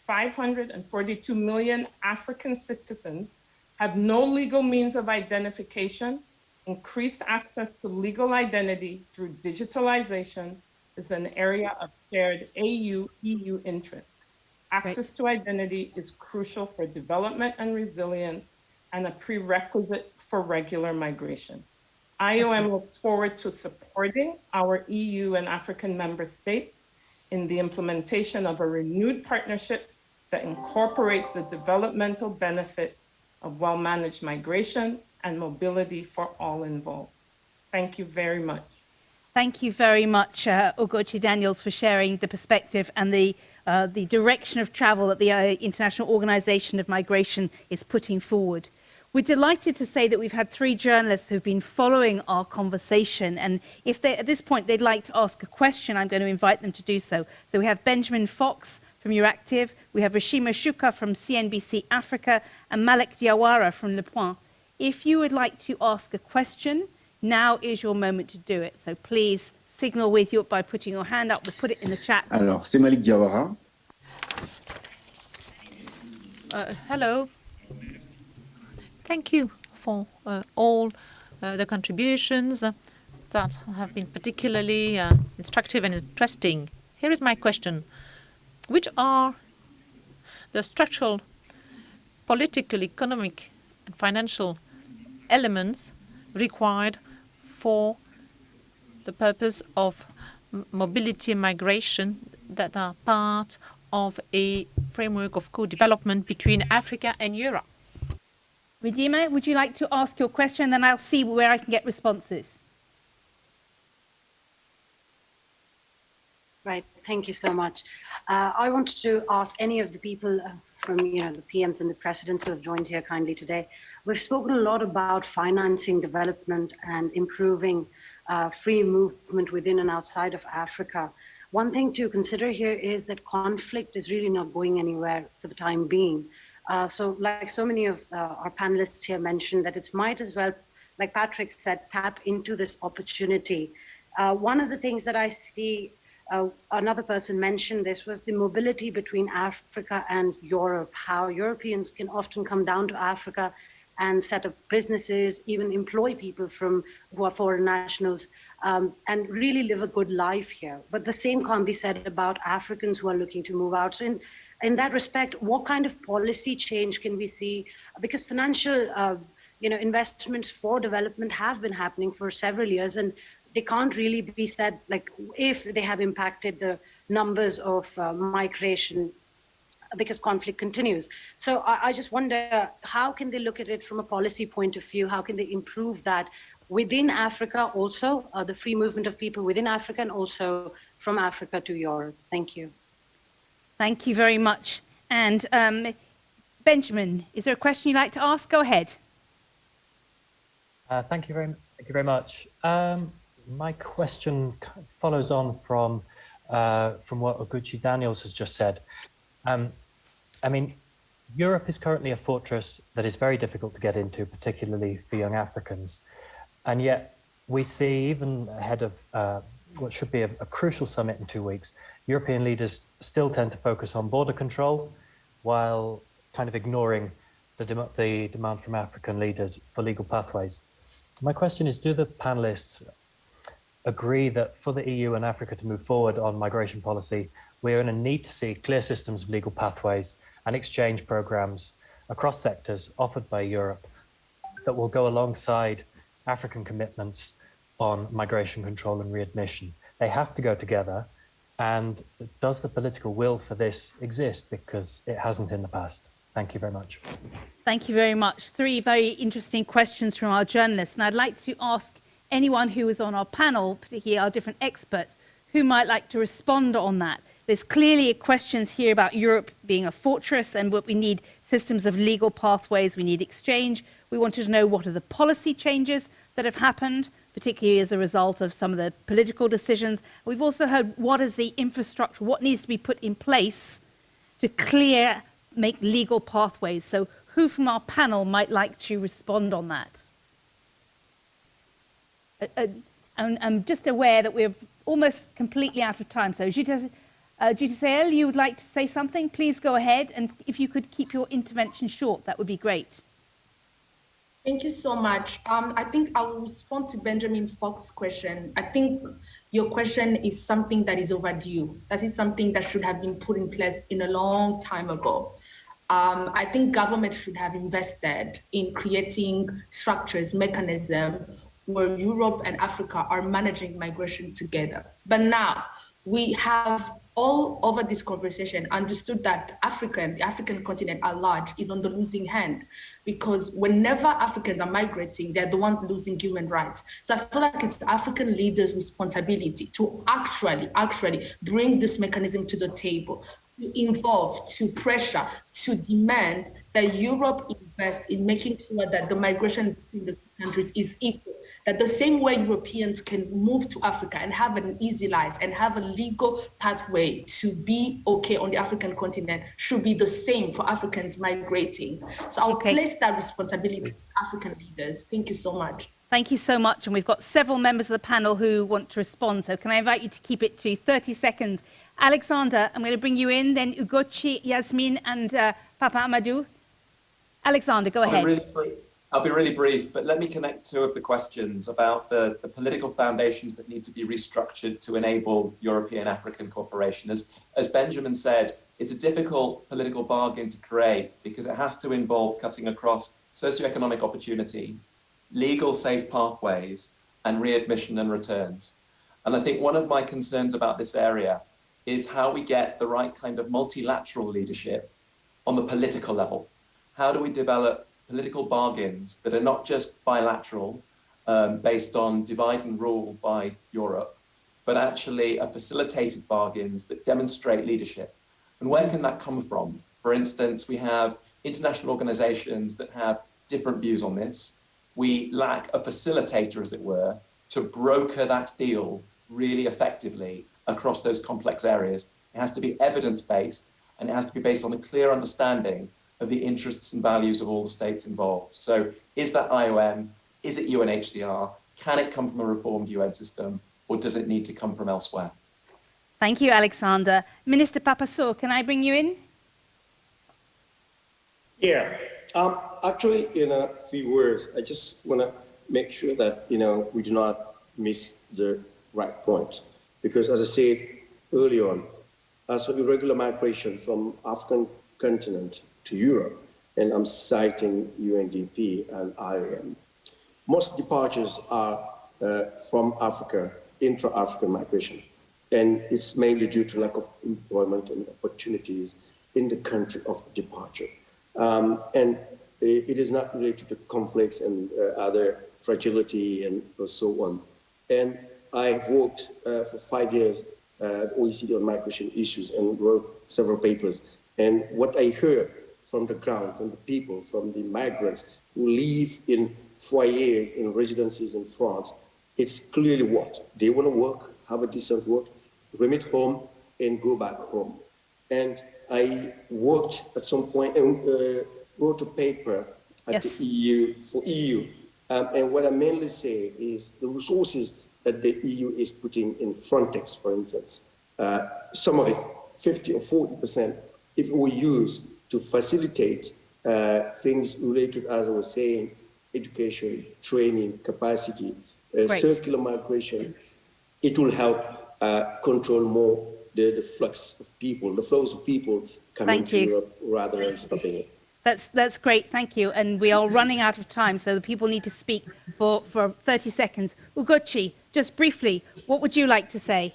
542 million African citizens have no legal means of identification, increased access to legal identity through digitalization is an area of shared AU-EU interest. Access to identity is crucial for development and resilience and a prerequisite for regular migration. IOM looks forward to supporting our EU and African member states in the implementation of a renewed partnership that incorporates the developmental benefits of well-managed migration and mobility for all involved. Thank you very much. Thank you very much, Ugochi Daniels, for sharing the perspective and the direction of travel that the International Organization of Migration is putting forward. We're delighted to say that we've had 3 journalists who've been following our conversation, and if they, at this point they'd like to ask a question, I'm going to invite them to do so. So we have Benjamin Fox from Euractiv, we have Rashima Shuka from CNBC Africa, and Malek Diawara from Le Point. If you would like to ask a question, now is your moment to do it. So please signal with you by putting your hand up. We'll put it in the chat. Alors, c'est Malek Diawara. Hello. Thank you for all the contributions that have been particularly instructive and interesting. Here is my question. Which are the structural, political, economic, and financial elements required for the purpose of mobility and migration that are part of a framework of co-development between Africa and Europe? Ridima, would you like to ask your question? Then I'll see where I can get responses. Right, thank you so much. I wanted to ask any of the people from the PMs and the presidents who have joined here kindly today. We've spoken a lot about financing development and improving free movement within and outside of Africa. One thing to consider here is that conflict is really not going anywhere for the time being. So like so many of our panelists here mentioned, that it might as well, like Patrick said, tap into this opportunity. One of the things that I see, another person mentioned this, was the mobility between Africa and Europe, how Europeans can often come down to Africa and set up businesses, even employ people who are foreign nationals, and really live a good life here. But the same can't be said about Africans who are looking to move out. So in that respect, what kind of policy change can we see? Because financial investments for development have been happening for several years, and they can't really be said like if they have impacted the numbers of migration, because conflict continues. So I just wonder, how can they look at it from a policy point of view? How can they improve that within Africa also, the free movement of people within Africa, and also from Africa to Europe? Thank you. Thank you very much. And Benjamin, is there a question you'd like to ask? Go ahead. Thank you very much. My question follows on from what Oguchi Daniels has just said. I mean, Europe is currently a fortress that is very difficult to get into, particularly for young Africans. And yet we see, even ahead of what should be a crucial summit in 2 weeks, European leaders still tend to focus on border control while kind of ignoring the demand from African leaders for legal pathways. My question is, do the panelists agree that for the EU and Africa to move forward on migration policy, we're going to need to see clear systems of legal pathways and exchange programs across sectors offered by Europe that will go alongside African commitments on migration control and readmission? They have to go together. And does the political will for this exist? Because it hasn't in the past. Thank you very much. Thank you very much. 3 very interesting questions from our journalists. And I'd like to ask anyone who is on our panel, particularly our different experts, who might like to respond on that. There's clearly questions here about Europe being a fortress and what we need systems of legal pathways, we need exchange. We wanted to know what are the policy changes that have happened, particularly as a result of some of the political decisions. We've also heard what is the infrastructure, what needs to be put in place to make legal pathways. So who from our panel might like to respond on that? I'm just aware that we're almost completely out of time. So Judith, you would like to say something? Please go ahead. And if you could keep your intervention short, that would be great. Thank you so much. I think I will respond to Benjamin Fox's question. I think your question is something that is overdue. That is something that should have been put in place in a long time ago. I think government should have invested in creating structures, mechanisms where Europe and Africa are managing migration together. But now we have all over this conversation understood that the African continent at large is on the losing hand, because whenever Africans are migrating, they're the ones losing human rights. So I feel like it's the African leaders' responsibility to actually bring this mechanism to the table. to involve, to pressure, to demand that Europe invest in making sure that the migration between the two countries is equal. That the same way Europeans can move to Africa and have an easy life and have a legal pathway to be okay on the African continent should be the same for Africans migrating. So I'll place that responsibility to African leaders. Thank you so much. Thank you so much. And we've got several members of the panel who want to respond. So can I invite you to keep it to 30 seconds? Alexander, I'm going to bring you in, then Ugochi, Yasmin, and Papa Amadou. Alexander, go ahead. I'll be really brief, but let me connect two of the questions about the political foundations that need to be restructured to enable European-African cooperation. As Benjamin said, it's a difficult political bargain to create because it has to involve cutting across socioeconomic opportunity, legal safe pathways, and readmission and returns. And I think one of my concerns about this area is how we get the right kind of multilateral leadership on the political level. How do we develop political bargains that are not just bilateral, based on divide and rule by Europe, but actually are facilitated bargains that demonstrate leadership? And where can that come from? For instance, we have international organizations that have different views on this. We lack a facilitator, as it were, to broker that deal really effectively across those complex areas. It has to be evidence-based, and it has to be based on a clear understanding of the interests and values of all the states involved. So is that IOM? Is it UNHCR? Can it come from a reformed UN system, or does it need to come from elsewhere? Thank you, Alexander. Minister Papasso, can I bring you in? Yeah, actually, in a few words, I just want to make sure that, we do not miss the right point. Because as I said earlier on, as for irregular migration from African continent to Europe, and I'm citing UNDP and IOM, most departures are from Africa, intra-African migration. And it's mainly due to lack of employment and opportunities in the country of departure. And it is not related to conflicts and other fragility and so on. And I've worked for 5 years at OECD on migration issues and wrote several papers. And what I heard from the ground, from the people, from the migrants who live in foyers, in residencies in France, it's clearly what? They want to work, have a decent work, remit home, and go back home. And I worked at some point and wrote a paper at the EU, for EU. And what I mainly say is the resources that the EU is putting in Frontex, for instance, some of it, 50 or 40%, if we use to facilitate things related, as I was saying, education, training, capacity, circular migration, it will help control more the flux of people, the flows of people coming to Europe rather than stopping it. That's great, thank you. And we are running out of time, so the people need to speak for 30 seconds. Ugochi, just briefly, what would you like to say?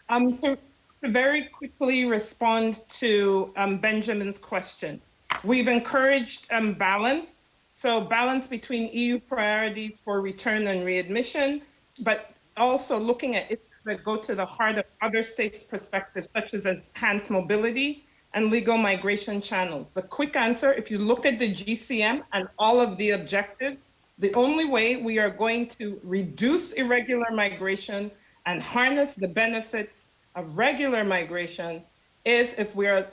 To very quickly respond to Benjamin's question. We've encouraged balance, so balance between EU priorities for return and readmission, but also looking at issues that go to the heart of other states' perspectives, such as enhanced mobility and legal migration channels. The quick answer, if you look at the GCM and all of the objectives, the only way we are going to reduce irregular migration and harness the benefits of regular migration is if we are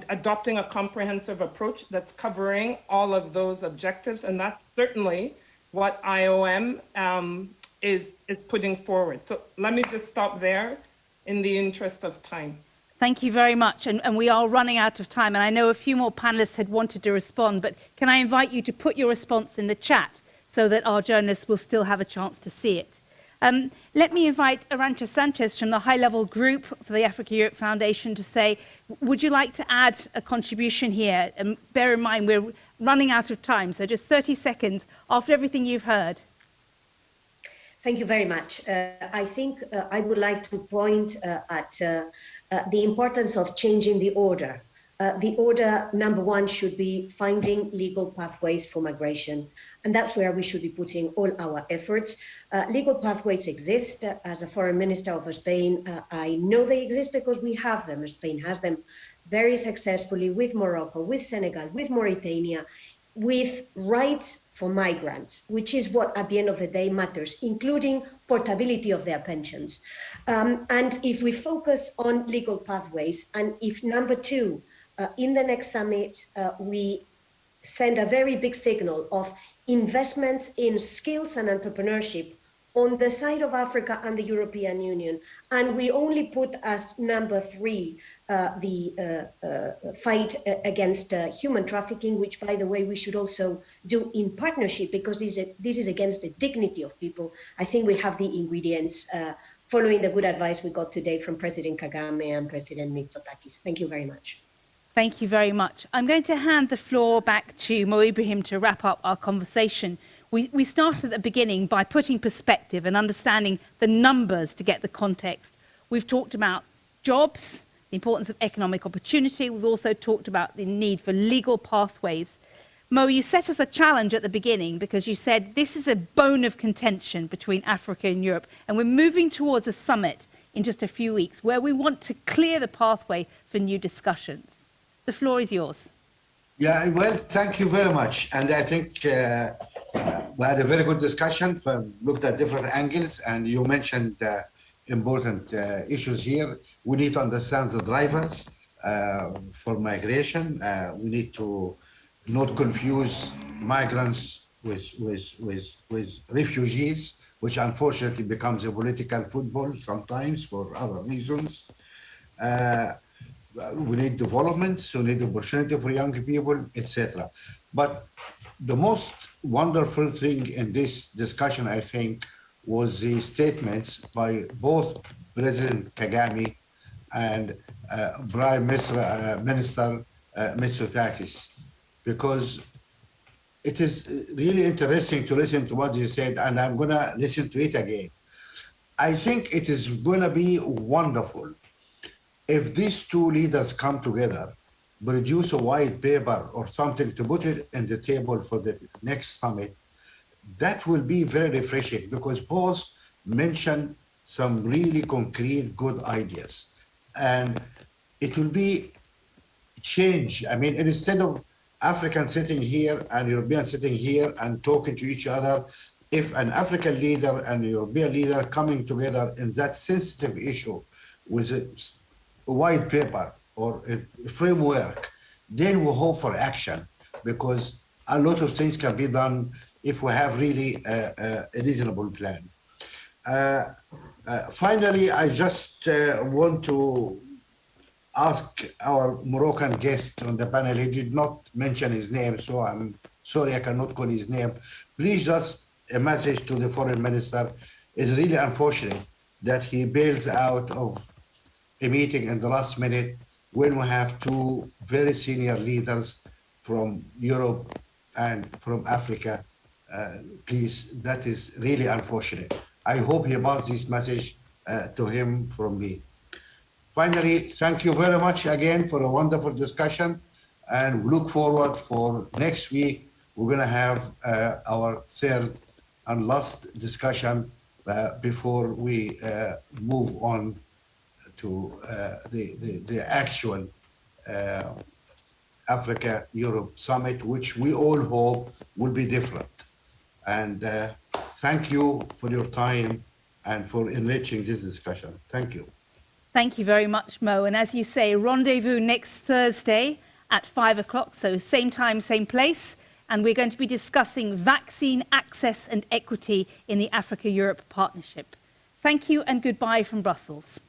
adopting a comprehensive approach that's covering all of those objectives. And that's certainly what IOM is putting forward. So let me just stop there in the interest of time. Thank you very much. And we are running out of time. And I know a few more panelists had wanted to respond, but can I invite you to put your response in the chat so that our journalists will still have a chance to see it? Let me invite Arantxa Sanchez from the high-level group for the Africa-Europe Foundation to say, would you like to add a contribution here? And bear in mind, we're running out of time, so just 30 seconds after everything you've heard. Thank you very much. I think I would like to point at the importance of changing the order. The order, number one, should be finding legal pathways for migration. And that's where we should be putting all our efforts. Legal pathways exist. As a foreign minister of Spain, I know they exist because we have them. Spain has them. very successfully with Morocco, with Senegal, with Mauritania, with rights for migrants, which is what at the end of the day matters, including portability of their pensions. And if we focus on legal pathways, and if number two, in the next summit, we send a very big signal of investments in skills and entrepreneurship on the side of Africa and the European Union, and we only put as number three the fight against human trafficking, which, by the way, we should also do in partnership, because this is against the dignity of people. I think we have the ingredients, following the good advice we got today from President Kagame and President Mitsotakis. Thank you very much. Thank you very much. I'm going to hand the floor back to Mo Ibrahim to wrap up our conversation. We started at the beginning by putting perspective and understanding the numbers to get the context. We've talked about jobs, the importance of economic opportunity. We've also talked about the need for legal pathways. Mo, you set us a challenge at the beginning because you said this is a bone of contention between Africa and Europe, and we're moving towards a summit in just a few weeks where we want to clear the pathway for new discussions. The floor is yours. Yeah, well, thank you very much. And I think we had a very good discussion, looked at different angles, and you mentioned important issues here. We need to understand the drivers for migration. We need to not confuse migrants with refugees, which unfortunately becomes a political football sometimes for other reasons. We need developments, we need opportunity for young people, etc. But the most wonderful thing in this discussion, I think, was the statements by both President Kagame and Prime Minister Mitsotakis, because it is really interesting to listen to what they said, and I'm going to listen to it again. I think it is going to be wonderful if these two leaders come together, produce a white paper or something to put it on the table for the next summit. That will be very refreshing, because both mentioned some really concrete, good ideas. And it will be change. I mean, instead of Africans sitting here and Europeans sitting here and talking to each other, if an African leader and a European leader coming together in that sensitive issue with a white paper or a framework, then we hope for action, because a lot of things can be done if we have really a reasonable plan. Finally, I just want to ask our Moroccan guest on the panel. He did not mention his name, so I'm sorry I cannot call his name. Please, just a message to the foreign minister. It's really unfortunate that he bails out of a meeting in the last minute when we have two very senior leaders from Europe and from Africa. Please, that is really unfortunate. I hope he passes this message to him from me. Finally, thank you very much again for a wonderful discussion, and we look forward for next week. We're going to have our third and last discussion before we move on to the actual Africa-Europe summit, which we all hope will be different. And thank you for your time and for enriching this discussion. Thank you. Thank you very much, Mo. And as you say, rendezvous next Thursday at 5 o'clock, so same time, same place. And we're going to be discussing vaccine access and equity in the Africa-Europe partnership. Thank you and goodbye from Brussels.